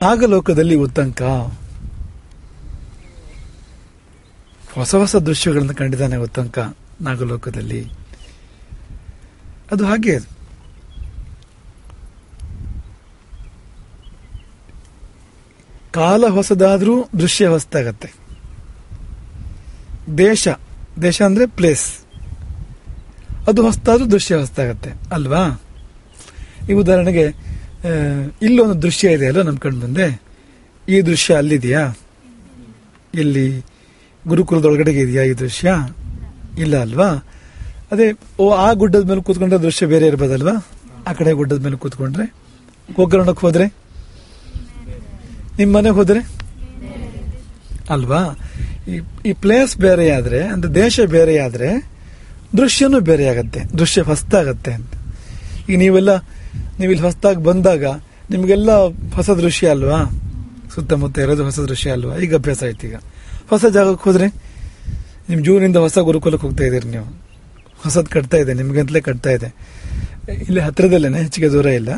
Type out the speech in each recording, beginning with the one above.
ನಾಗಲೋಕದಲ್ಲಿ ಉತ್ತಂಕ ಹೊಸ ಹೊಸ ದೃಶ್ಯಗಳನ್ನು ಕಂಡಿದ್ದಾನೆ. ಉತ್ತಂಕ ನಾಗಲೋಕದಲ್ಲಿ ಅದು ಹಾಗೆ. ಕಾಲ ಹೊಸದಾದ್ರೂ ದೃಶ್ಯ ಹೊಸದಾಗತ್ತೆ. ದೇಶ ದೇಶ ಅಂದ್ರೆ ಪ್ಲೇಸ್, ಅದು ಹೊಸದಾದ್ರೂ ದೃಶ್ಯ ಹೊಸದಾಗತ್ತೆ ಅಲ್ವಾ? ಈ ಉದಾಹರಣೆಗೆ ಇಲ್ಲೊಂದು ದೃಶ್ಯ ಇದೆ ಅಲ್ವ ನಮ್ಮ ಕಣ್ಣು ಮುಂದೆ. ಈ ದೃಶ್ಯ ಅಲ್ಲಿದೆಯಾ? ಇಲ್ಲಿ ಗುರುಕುಲದೊಳಗಡೆಗೆ ಇದೆಯಾ ಈ ದೃಶ್ಯ? ಇಲ್ಲ ಅಲ್ವಾ? ಅದೇ ಆ ಗುಡ್ಡದ ಮೇಲೆ ಕೂತ್ಕೊಂಡ್ರೆ ದೃಶ್ಯ ಬೇರೆ ಇರ್ಬೋದಲ್ವಾ? ಆ ಕಡೆ ಗುಡ್ಡದ ಮೇಲೆ ಕೂತ್ಕೊಂಡ್ರೆ, ಗೋಕರ್ಣಕ್ಕೆ ಹೋದ್ರೆ, ನಿಮ್ಮ ಮನೆಗೆ ಹೋದ್ರೆ ಅಲ್ವಾ? ಈ ಪ್ಲೇಸ್ ಬೇರೆ ಆದ್ರೆ, ಅಂದ್ರೆ ದೇಶ ಬೇರೆ ಆದ್ರೆ ದೃಶ್ಯನೂ ಬೇರೆ ಆಗತ್ತೆ, ದೃಶ್ಯ ಹೊಸದಾಗತ್ತೆ ಅಂತ. ಈಗ ನೀವಿಲ್ಲಿ ಹೊಸದಾಗಿ ಬಂದಾಗ ನಿಮ್ಗೆಲ್ಲ ಹೊಸ ದೃಶ್ಯ ಅಲ್ವಾ? ಸುತ್ತಮುತ್ತ ಇರೋದು ಹೊಸ ದೃಶ್ಯ ಅಲ್ವಾ? ಈಗ ಅಭ್ಯಾಸ ಆಯ್ತು. ಈಗ ಹೊಸ ಜಾಗಕ್ಕೆ ಹೋದ್ರೆ, ನಿಮ್ ಜೂನಿಂದ ಹೊಸ ಗುರುಕುಲಕ್ಕೆ ಹೋಗ್ತಾ ಇದೀರಿ ನೀವು, ಹೊಸದ್ ಕಟ್ತಾ ಇದೆ, ನಿಮ್ಗಂತಲೇ ಕಟ್ತಾ ಇದೆ, ಇಲ್ಲಿ ಹತ್ರದಲ್ಲೇನೆ, ಹೆಚ್ಚಿಗೆ ದೂರ ಇಲ್ಲ.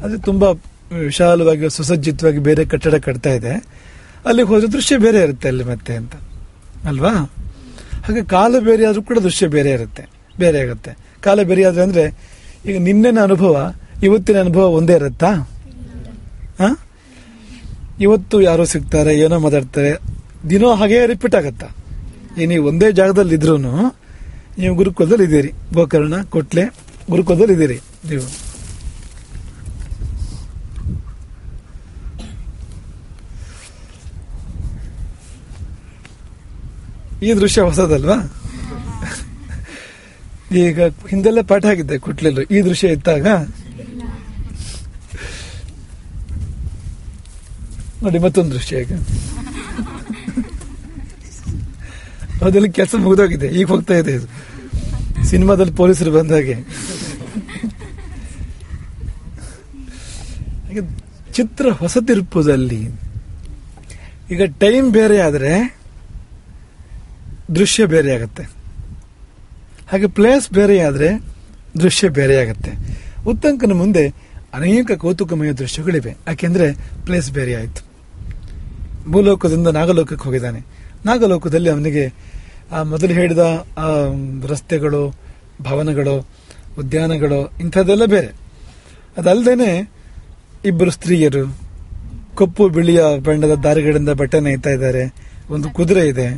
ಅದು ತುಂಬಾ ವಿಶಾಲವಾಗಿ ಸುಸಜ್ಜಿತವಾಗಿ ಬೇರೆ ಕಟ್ಟಡ ಕಟ್ತಾ ಇದೆ. ಅಲ್ಲಿಗೆ ಹೋದ್ರೆ ದೃಶ್ಯ ಬೇರೆ ಇರುತ್ತೆ ಅಲ್ಲಿ ಮತ್ತೆ ಅಂತ ಅಲ್ವಾ? ಹಾಗೆ ಕಾಲ ಬೇರೆ ಆದ್ರೂ ಕೂಡ ದೃಶ್ಯ ಬೇರೆ ಇರುತ್ತೆ, ಬೇರೆ ಆಗುತ್ತೆ. ಕಾಲ ಬೇರೆ ಆದ್ರೆ ಅಂದ್ರೆ ಈಗ ನಿನ್ನೆನ ಅನುಭವ ಇವತ್ತಿನ ಅನುಭವ ಒಂದೇ ಇರುತ್ತಾ? ಇವತ್ತು ಯಾರೋ ಸಿಗ್ತಾರೆ, ಏನೋ ಮಾತಾಡ್ತಾರೆ, ದಿನೋ ಹಾಗೆ ರಿಪೀಟ್ ಆಗತ್ತಾ? ನೀವು ಒಂದೇ ಜಾಗದಲ್ಲಿ ಇದ್ರೂ ನೀವು ಗುರುಕುಲದಲ್ಲಿ ಇದ್ದೀರಿ, ಗೋಕರ್ಣ ಕೊಟ್ಲೆ ಗುರುಕುಲದಲ್ಲಿ ಇದ್ದೀರಿ ನೀವು. ಈ ದೃಶ್ಯ ಹೊಸದಲ್ವಾ? ಈಗ ಹಿಂದೆಲ್ಲ ಪಾಠ ಆಗಿದ್ದೆ ಕೊಟ್ಲೆಲ್ಲೂ ಈ ದೃಶ್ಯ ಇತ್ತಾಗ. ನೋಡಿ ಮತ್ತೊಂದು ದೃಶ್ಯ. ಈಗ ಅದೆಲ್ಲ ಕೆಲಸ ಮುಗಿದೋಗಿದೆ, ಈಗ ಹೋಗ್ತಾ ಇದೆ ಇದು. ಸಿನಿಮಾದಲ್ಲಿ ಪೊಲೀಸರು ಬಂದಾಗೆ ಚಿತ್ರ ಹೊಸತಿರುಪುದಲ್ಲಿ. ಈಗ ಟೈಮ್ ಬೇರೆ ಆದ್ರೆ ದೃಶ್ಯ ಬೇರೆ ಆಗತ್ತೆ, ಹಾಗೆ ಪ್ಲೇಸ್ ಬೇರೆ ಆದ್ರೆ ದೃಶ್ಯ ಬೇರೆ ಆಗತ್ತೆ. ಉತ್ತಂಕನ ಮುಂದೆ ಅನೇಕ ಕೌತುಕಮಯ ದೃಶ್ಯಗಳಿವೆ, ಯಾಕೆಂದ್ರೆ ಪ್ಲೇಸ್ ಬೇರೆ ಆಯ್ತು. ಭೂಲೋಕದಿಂದ ನಾಗಲೋಕಕ್ಕೆ ಹೋಗಿದ್ದಾನೆ. ನಾಗಲೋಕದಲ್ಲಿ ಅವನಿಗೆ ಮೊದಲು ಹೇಳಿದ ರಸ್ತೆಗಳು, ಭವನಗಳು, ಉದ್ಯಾನಗಳು ಇಂಥದ್ದೆಲ್ಲ ಬೇರೆ. ಅದಲ್ಲದೇನೆ ಇಬ್ಬರು ಸ್ತ್ರೀಯರು ಕಪ್ಪು ಬಿಳಿಯ ಬಣ್ಣದ ದಾರಿಗಳಿಂದ ಬಟ್ಟೆ ನೇಯ್ತಾ ಇದ್ದಾರೆ. ಒಂದು ಕುದುರೆ ಇದೆ.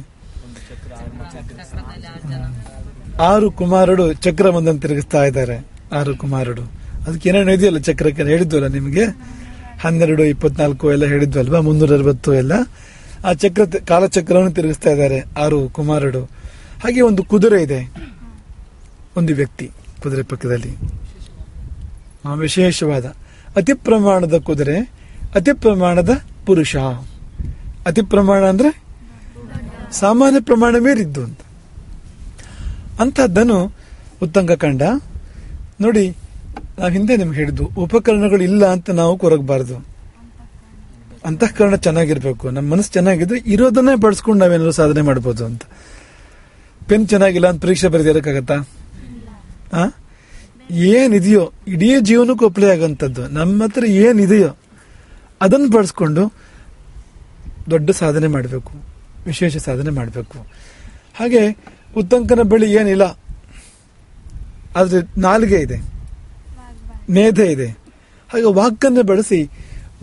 6 ಕುಮಾರರು ಚಕ್ರವೊಂದನ್ನು ತಿರುಗಿಸ್ತಾ ಇದ್ದಾರೆ. 6 ಕುಮಾರರು, ಅದಕ್ಕೆ ಏನೇನು ಇದೆಯಲ್ಲ ಚಕ್ರಕ್ಕೆ ಹೇಳಿದ್ವಲ್ಲ ನಿಮಗೆ, 12, 24 ಎಲ್ಲ ಹೇಳಿದ್ವಲ್ವಾ, 360 ಎಲ್ಲ. ಆ ಕಾಲಚಕ್ರವನ್ನು ತಿರುಗಿಸ್ತಾ ಇದ್ದಾರೆ 6 ಕುಮಾರರು. ಹಾಗೆ ಒಂದು ಕುದುರೆ ಇದೆ, ಒಂದು ವ್ಯಕ್ತಿ ಕುದುರೆ ಪಕ್ಕದಲ್ಲಿ. ವಿಶೇಷವಾದ ಅತಿ ಪ್ರಮಾಣದ ಕುದುರೆ, ಅತಿ ಪ್ರಮಾಣದ ಪುರುಷ. ಅತಿ ಪ್ರಮಾಣ ಅಂದ್ರೆ ಸಾಮಾನ್ಯ ಪ್ರಮಾಣ ಮೀರಿದ್ದು ಅಂತ. ಅಂತಹದ್ದನ್ನು ಉತ್ತಂಕ ಕಂಡ. ನೋಡಿ, ನಾವು ಹಿಂದೆ ನಿಮ್ಗೆ ಹೇಳಿದ್ದು, ಉಪಕರಣಗಳು ಇಲ್ಲ ಅಂತ ನಾವು ಕೊರಗಬಾರದು. ಅಂತಃಕರಣ ಚೆನ್ನಾಗಿರ್ಬೇಕು, ನಮ್ಮ ಮನಸ್ಸು ಚೆನ್ನಾಗಿದ್ರೆ ಇರೋದನ್ನೇ ಬಳಸ್ಕೊಂಡು ನಾವೇನಾದ್ರು ಸಾಧನೆ ಮಾಡ್ಬೋದು ಅಂತ. ಪೆನ್ ಚೆನ್ನಾಗಿಲ್ಲ ಅಂತ ಪರೀಕ್ಷೆ ಬರೆದಿರಕ್ಕಾಗತ್ತಾ? ಏನಿದೆಯೋ ಇಡೀ ಜೀವನಕ್ಕೂ ಅಪ್ಲೈ ಆಗಂತದ್ದು. ನಮ್ಮ ಹತ್ರ ಏನಿದೆಯೋ ಅದನ್ನು ಬಳಸ್ಕೊಂಡು ದೊಡ್ಡ ಸಾಧನೆ ಮಾಡಬೇಕು, ವಿಶೇಷ ಸಾಧನೆ ಮಾಡಬೇಕು. ಹಾಗೆ ಉತ್ತಂಕನ ಬಳಿ ಏನಿಲ್ಲ, ಆದ್ರೆ ನಾಲಿಗೆ ಇದೆ, ಮೇಧೆ ಇದೆ. ಹಾಗೆ ವಾಕ್ಕನ್ನು ಬಳಸಿ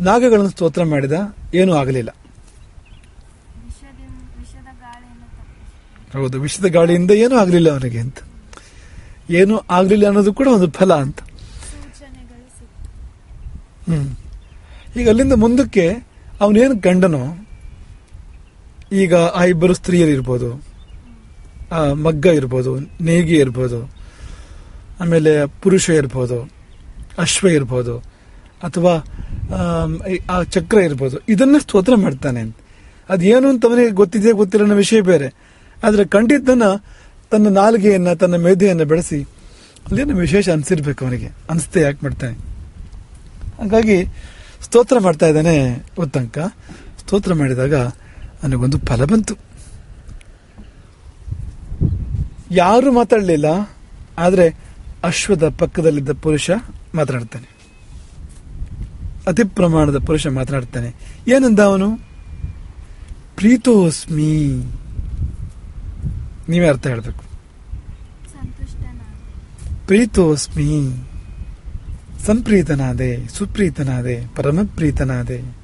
ನಾಗಗಳನ್ನು ಸ್ತೋತ್ರ ಮಾಡಿದ, ಏನೂ ಆಗಲಿಲ್ಲ. ಹೌದು, ವಿಷದ ಗಾಳಿಯಿಂದ ಏನೂ ಆಗಲಿಲ್ಲ ಅವನಿಗೆ ಅಂತ. ಏನೂ ಆಗಲಿಲ್ಲ ಅನ್ನೋದು ಕೂಡ ಒಂದು ಫಲ ಅಂತ. ಈಗ ಅಲ್ಲಿಂದ ಮುಂದಕ್ಕೆ ಅವನೇನು ಕಂಡನೋ, ಈಗ ಆ ಇಬ್ಬರು ಸ್ತ್ರೀಯರು ಇರ್ಬೋದು, ಆ ಮಗ್ಗ ಇರ್ಬೋದು, ನೇಗಿ ಇರ್ಬೋದು, ಆಮೇಲೆ ಪುರುಷ ಇರ್ಬೋದು, ಅಶ್ವ ಇರ್ಬೋದು, ಅಥವಾ ಆ ಚಕ್ರ ಇರ್ಬೋದು, ಇದನ್ನ ಸ್ತೋತ್ರ ಮಾಡ್ತಾನೆ ಅಂತ. ಅದೇನು ಅಂತ ಅವನಿಗೆ ಗೊತ್ತಿದೆ ಗೊತ್ತಿರೋ ಅನ್ನೋ ವಿಷಯ ಬೇರೆ. ಆದ್ರೆ ಕಂಡಿದ್ದನ್ನ, ತನ್ನ ನಾಲಿಗೆಯನ್ನ, ತನ್ನ ಮೇಧೆಯನ್ನ ಬೆಳೆಸಿ ಅಲ್ಲೇನು ವಿಶೇಷ ಅನ್ಸಿರ್ಬೇಕು ಅವನಿಗೆ, ಅನ್ಸ್ತೆ ಯಾಕೆ ಮಾಡ್ತಾನೆ. ಹಾಗಾಗಿ ಸ್ತೋತ್ರ ಮಾಡ್ತಾ ಇದ್ದಾನೆ ಉತ್ತಂಕ. ಸ್ತೋತ್ರ ಮಾಡಿದಾಗ ನನಗೊಂದು ಫಲ ಬಂತು. ಯಾರು ಮಾತಾಡಲಿಲ್ಲ, ಆದ್ರೆ ಅಶ್ವದ ಪಕ್ಕದಲ್ಲಿದ್ದ ಪುರುಷ ಮಾತನಾಡ್ತಾನೆ. ಅತಿ ಪ್ರಮಾಣದ ಪುರುಷ ಮಾತನಾಡ್ತಾನೆ. ಏನಂದ ಅವನು? ಪ್ರೀತೋಸ್ಮಿ. ನೀವೇ ಅರ್ಥ ಹೇಳ್ಬೇಕು. ಪ್ರೀತೋಸ್ಮಿ, ಸಂಪ್ರೀತನಾದೆ, ಸುಪ್ರೀತನಾದೆ, ಪರಮಪ್ರೀತನಾದೆ,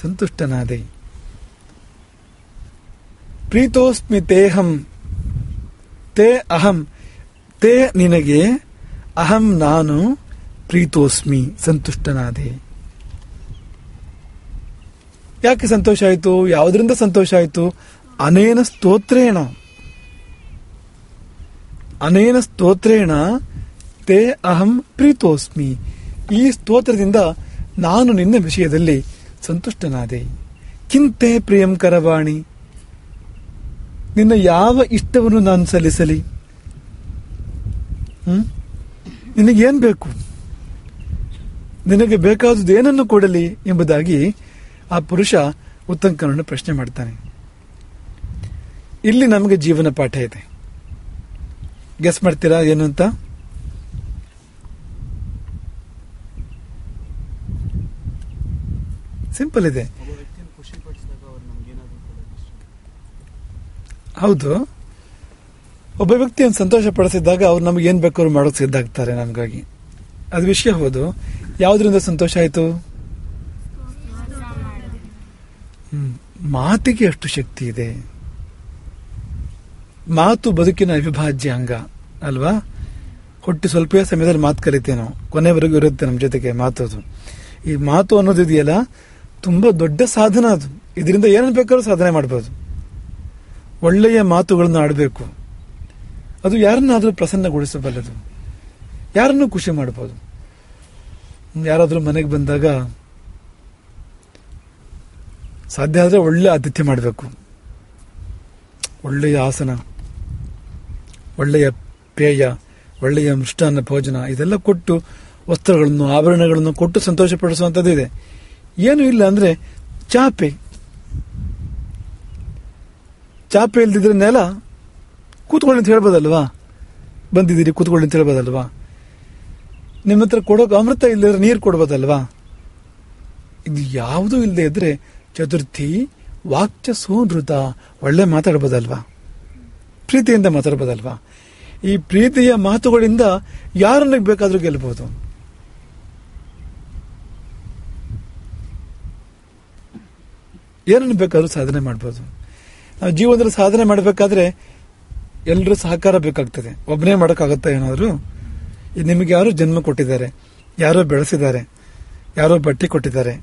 ಸಂತುಷ್ಟನಾದೆ. ಪ್ರೀತೋಸ್ಮಿ ತೇಹಂ, ತೇ ಅಹಂ, ತೇ ನಿನಗೆ, ಅಹಂ ನಾನು, ಪ್ರೀತೋಸ್ಮಿ ಸಂತುಷ್ಟನಾದೆ. ಯಾಕೆ ಸಂತೋಷ ಆಯಿತು? ಯಾವುದರಿಂದ ಸಂತೋಷ ಆಯಿತು? ಅನೇನ ಸ್ತೋತ್ರೇಣ, ಅನೇನ ಸ್ತೋತ್ರೇಣ ತೇ ಅಹಂ ಪ್ರೀತೋಸ್ಮಿ. ಈ ಸ್ತೋತ್ರದಿಂದ ನಾನು ನಿನ್ನ ವಿಷಯದಲ್ಲಿ ಸಂತುಷ್ಟನಾದೆ. ಕಿಂತೆ ಪ್ರಿಯಂ ಕರವಾಣಿ, ನಿನ್ನ ಯಾವ ಇಷ್ಟವನ್ನು ನಾನು ಸಲ್ಲಿಸಲಿ? ನಿನಗೇನ್ ಬೇಕು? ನಿನಗೆ ಬೇಕಾದುದು ಏನನ್ನು ಕೊಡಲಿ ಎಂಬುದಾಗಿ ಆ ಪುರುಷ ಉತ್ತಂಕನನ್ನು ಪ್ರಶ್ನೆ ಮಾಡ್ತಾನೆ. ಇಲ್ಲಿ ನಮಗೆ ಜೀವನ ಪಾಠ ಇದೆ. ಗೆಸ್ ಮಾಡ್ತೀರಾ ಏನು ಅಂತ? ಸಿಂಪಲ್ ಇದೆ. ಹೌದು, ಒಬ್ಬ ವ್ಯಕ್ತಿಯನ್ನು ಸಂತೋಷ ಪಡಿಸಿದಾಗ ಅವ್ರು ನಮ್ಗೆ ಏನ್ ಬೇಕಾದ್ರೂ ಮಾಡೋಕೆ ಸಿದ್ಧಾಗ್ತಾರೆ ನಮಗಾಗಿ. ಅದು ವಿಷಯ. ಹೌದು, ಯಾವುದರಿಂದ ಸಂತೋಷ ಆಯ್ತು? ಮಾತಿಗೆ ಅಷ್ಟು ಶಕ್ತಿ ಇದೆ. ಮಾತು ಬದುಕಿನ ಅವಿಭಾಜ್ಯ ಅಂಗ ಅಲ್ವಾ? ಹುಟ್ಟಿ ಸ್ವಲ್ಪ ಸಮಯದಲ್ಲಿ ಮಾತು ಕಲಿತೇವೆ ನಾವು, ಕೊನೆವರೆಗೂ ಇರುತ್ತೆ ನಮ್ಮ ಜೊತೆಗೆ ಮಾತದು. ಈ ಮಾತು ಅನ್ನೋದು ಇದೆಯಲ್ಲ, ತುಂಬಾ ದೊಡ್ಡ ಸಾಧನ ಅದು. ಇದರಿಂದ ಏನನ್ನು ಬೇಕಾದ್ರೂ ಸಾಧನೆ ಮಾಡ್ಬೋದು. ಒಳ್ಳೆಯ ಮಾತುಗಳನ್ನು ಆಡಬೇಕು. ಅದು ಯಾರನ್ನಾದ್ರೂ ಪ್ರಸನ್ನಗೊಳಿಸಬಲ್ಲದು, ಯಾರನ್ನೂ ಖುಷಿ ಮಾಡಬಹುದು. ಯಾರಾದ್ರೂ ಮನೆಗೆ ಬಂದಾಗ ಸಾಧ್ಯ ಆದ್ರೆ ಒಳ್ಳೆ ಆತಿಥ್ಯ ಮಾಡಬೇಕು. ಒಳ್ಳೆಯ ಆಸನ, ಒಳ್ಳೆಯ ಪೇಯ, ಒಳ್ಳೆಯ ಮೃಷ್ಟಾನ್ನ ಭೋಜನ ಇದೆಲ್ಲ ಕೊಟ್ಟು, ವಸ್ತ್ರಗಳನ್ನು ಆಭರಣಗಳನ್ನು ಕೊಟ್ಟು ಸಂತೋಷ ಪಡಿಸುವಂಥದ್ದು ಇದೆ. ಏನು ಇಲ್ಲ ಅಂದ್ರೆ ಚಾಪೆ ಇಲ್ದಿದ್ರೆ ನೆಲ ಕೂತ್ಕೊಳ್ಳಿ ಅಂತ ಹೇಳ್ಬೋದಲ್ವಾ? ಬಂದಿದ್ದೀರಿ ಕೂತ್ಕೊಳ್ಳಿ ಅಂತ ಹೇಳ್ಬೋದಲ್ವಾ? ನಿಮ್ಮ ಹತ್ರ ಕೊಡೋಕೆ ಅಮೃತ ಇಲ್ಲದ್ರೆ ನೀರು ಕೊಡ್ಬೋದಲ್ವಾ? ಇದು ಯಾವುದೂ ಇಲ್ಲದೆ ಇದ್ರೆ ಚತುರ್ಥಿ ವಾಕ್ಚ ಸೋನೃತ, ಒಳ್ಳೆ ಮಾತಾಡ್ಬೋದಲ್ವಾ? ಪ್ರೀತಿಯಿಂದ ಮಾತಾಡ್ಬೋದಲ್ವಾ? ಈ ಪ್ರೀತಿಯ ಮಾತುಗಳಿಂದ ಯಾರನ್ನ ಬೇಕಾದ್ರೂ ಗೆಲ್ಬಹುದು. ಏನನ್ನು ಬೇಕಾದ್ರೂ ಸಾಧನೆ ಮಾಡ್ಬೋದು. ನಾವು ಜೀವನದಲ್ಲಿ ಸಾಧನೆ ಮಾಡಬೇಕಾದ್ರೆ ಎಲ್ಲರೂ ಸಹಕಾರ ಬೇಕಾಗ್ತದೆ. ಒಬ್ಬನೇ ಮಾಡೋಕ್ಕಾಗತ್ತಾ ಏನಾದ್ರು? ನಿಮಗೆ ಯಾರೋ ಜನ್ಮ ಕೊಟ್ಟಿದ್ದಾರೆ, ಯಾರೋ ಬೆಳೆಸಿದ್ದಾರೆ, ಯಾರೋ ಬಟ್ಟೆ ಕೊಟ್ಟಿದ್ದಾರೆ,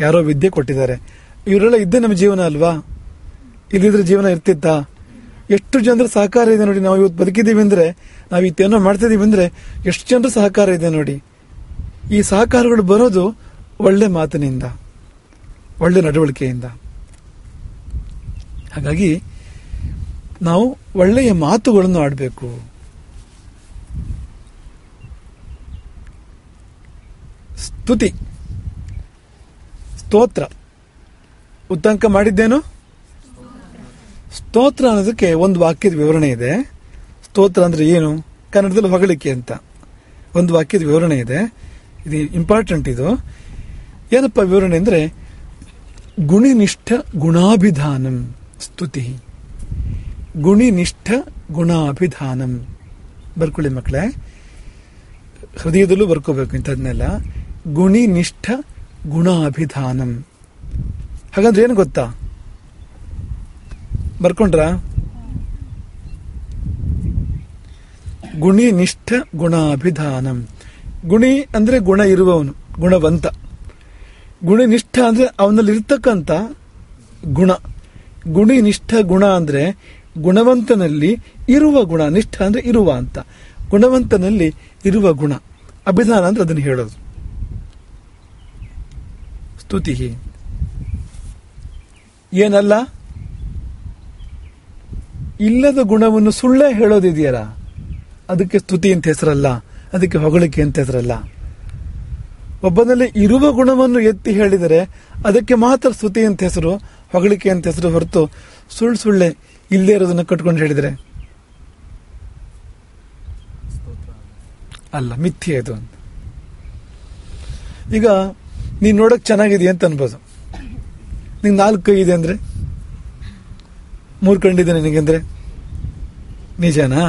ಯಾರೋ ವಿದ್ಯೆ ಕೊಟ್ಟಿದ್ದಾರೆ. ಇವರೆಲ್ಲ ಇದ್ದೇ ನಮ್ಮ ಜೀವನ ಅಲ್ವಾ? ಇಲ್ಲಿದ್ರೆ ಜೀವನ ಇರ್ತಿತ್ತಾ? ಎಷ್ಟು ಜನರ ಸಹಕಾರ ಇದೆ ನೋಡಿ. ನಾವು ಇವತ್ತು ಬದುಕಿದೀವಿ ಅಂದ್ರೆ, ನಾವು ಇವತ್ತೇನೋ ಮಾಡ್ತಿದೀವಿ ಅಂದ್ರೆ ಎಷ್ಟು ಜನರ ಸಹಕಾರ ಇದೆ ನೋಡಿ. ಈ ಸಹಕಾರಗಳು ಬರೋದು ಒಳ್ಳೆ ಮಾತಿನಿಂದ, ಒಳ್ಳೆ ನಡವಳಿಕೆಯಿಂದ. ಹಾಗಾಗಿ ನಾವು ಒಳ್ಳೆಯ ಮಾತುಗಳನ್ನು ಆಡಬೇಕು. ಸ್ತುತಿ, ಸ್ತೋತ್ರ ಉತ್ತಂಕ ಮಾಡಿದ್ದೇನು? ಸ್ತೋತ್ರ ಅನ್ನೋದಕ್ಕೆ ಒಂದು ವಾಕ್ಯದ ವಿವರಣೆ ಇದೆ. ಸ್ತೋತ್ರ ಅಂದ್ರೆ ಏನು? ಕನ್ನಡದಲ್ಲಿ ಹೊಗಳಿಕೆ ಅಂತ ಒಂದು ವಾಕ್ಯದ ವಿವರಣೆ ಇದೆ. ಇದು ಇಂಪಾರ್ಟೆಂಟ್. ಇದು ಏನಪ್ಪ ವಿವರಣೆ ಅಂದ್ರೆ, ಗುಣಿನಿಷ್ಠ ಗುಣಾಭಿಧಾನಂ ಸ್ತುತಿ. ಗುಣಿನಿಷ್ಠ ಗುಣಾಭಿಧಾನಂ. ಬರ್ಕೊಳ್ಳಿ ಮಕ್ಕಳೇ, ಹೃದಯದಲ್ಲೂ ಬರ್ಕೋಬೇಕು ಇಂಥದ್ನೆಲ್ಲ. ಗುಣಿನಿಷ್ಠ ಗುಣಾಭಿಧಾನಂ. ಹಾಗಂದ್ರೆ ಏನು ಗೊತ್ತಾ? ಬರ್ಕೊಂಡ್ರ? ಗುಣಿನಿಷ್ಠ ಗುಣಾಭಿಧಾನಂ. ಗುಣಿ ಅಂದ್ರೆ ಗುಣ ಇರುವವನು, ಗುಣವಂತ. ಗುಣಿನಿಷ್ಠ ಅಂದ್ರೆ ಅವನಲ್ಲಿ ಇರ್ತಕ್ಕಂಥ ಗುಣ. ಗುಣಿನಿಷ್ಠ ಗುಣ ಅಂದ್ರೆ ಗುಣವಂತನಲ್ಲಿ ಇರುವ ಗುಣ. ನಿಷ್ಠ ಅಂದ್ರೆ ಇರುವ ಅಂತ. ಗುಣವಂತನಲ್ಲಿ ಇರುವ ಗುಣ. ಅಭಿಧಾನ ಅಂದ್ರೆ ಅದನ್ನು ಹೇಳೋದು. ಸ್ತುತಿ ಏನಲ್ಲ, ಇಲ್ಲದ ಗುಣವನ್ನು ಸುಳ್ಳೇ ಹೇಳೋದಿದೆಯಲ್ಲ, ಅದಕ್ಕೆ ಸ್ತುತಿ ಅಂತ ಹೆಸರಲ್ಲ, ಅದಕ್ಕೆ ಹೊಗಳಿಕೆ ಅಂತ ಹೆಸರಲ್ಲ. ಒಬ್ಬನಲ್ಲಿ ಇರುವ ಗುಣವನ್ನು ಎತ್ತಿ ಹೇಳಿದರೆ ಅದಕ್ಕೆ ಮಾತ್ರ ಸ್ತುತಿ ಅಂತ ಹೆಸರು, ಹೊಗಳಿಕೆ ಅಂತ ಹೆಸರು ಹೊರತು ಸುಳ್ಳೆ ಇಲ್ಲದೆ ಇರೋದನ್ನ ಕಟ್ಕೊಂಡು ಹೇಳಿದರೆ ಅಲ್ಲ, ಮಿಥ್ಯೆ ಅದು. ಈಗ ನೀನ್ ನೋಡಕ್ ಚೆನ್ನಾಗಿದೆಯಾ ಅಂತ ಅನ್ಬೋದು. ನಿಂಗೆ 4 ಕೈ ಇದೆ ಅಂದ್ರೆ, 3 ಕಣ್ಣಿದೆ ನಿನಗೆಂದ್ರೆ ನಿಜನಾ?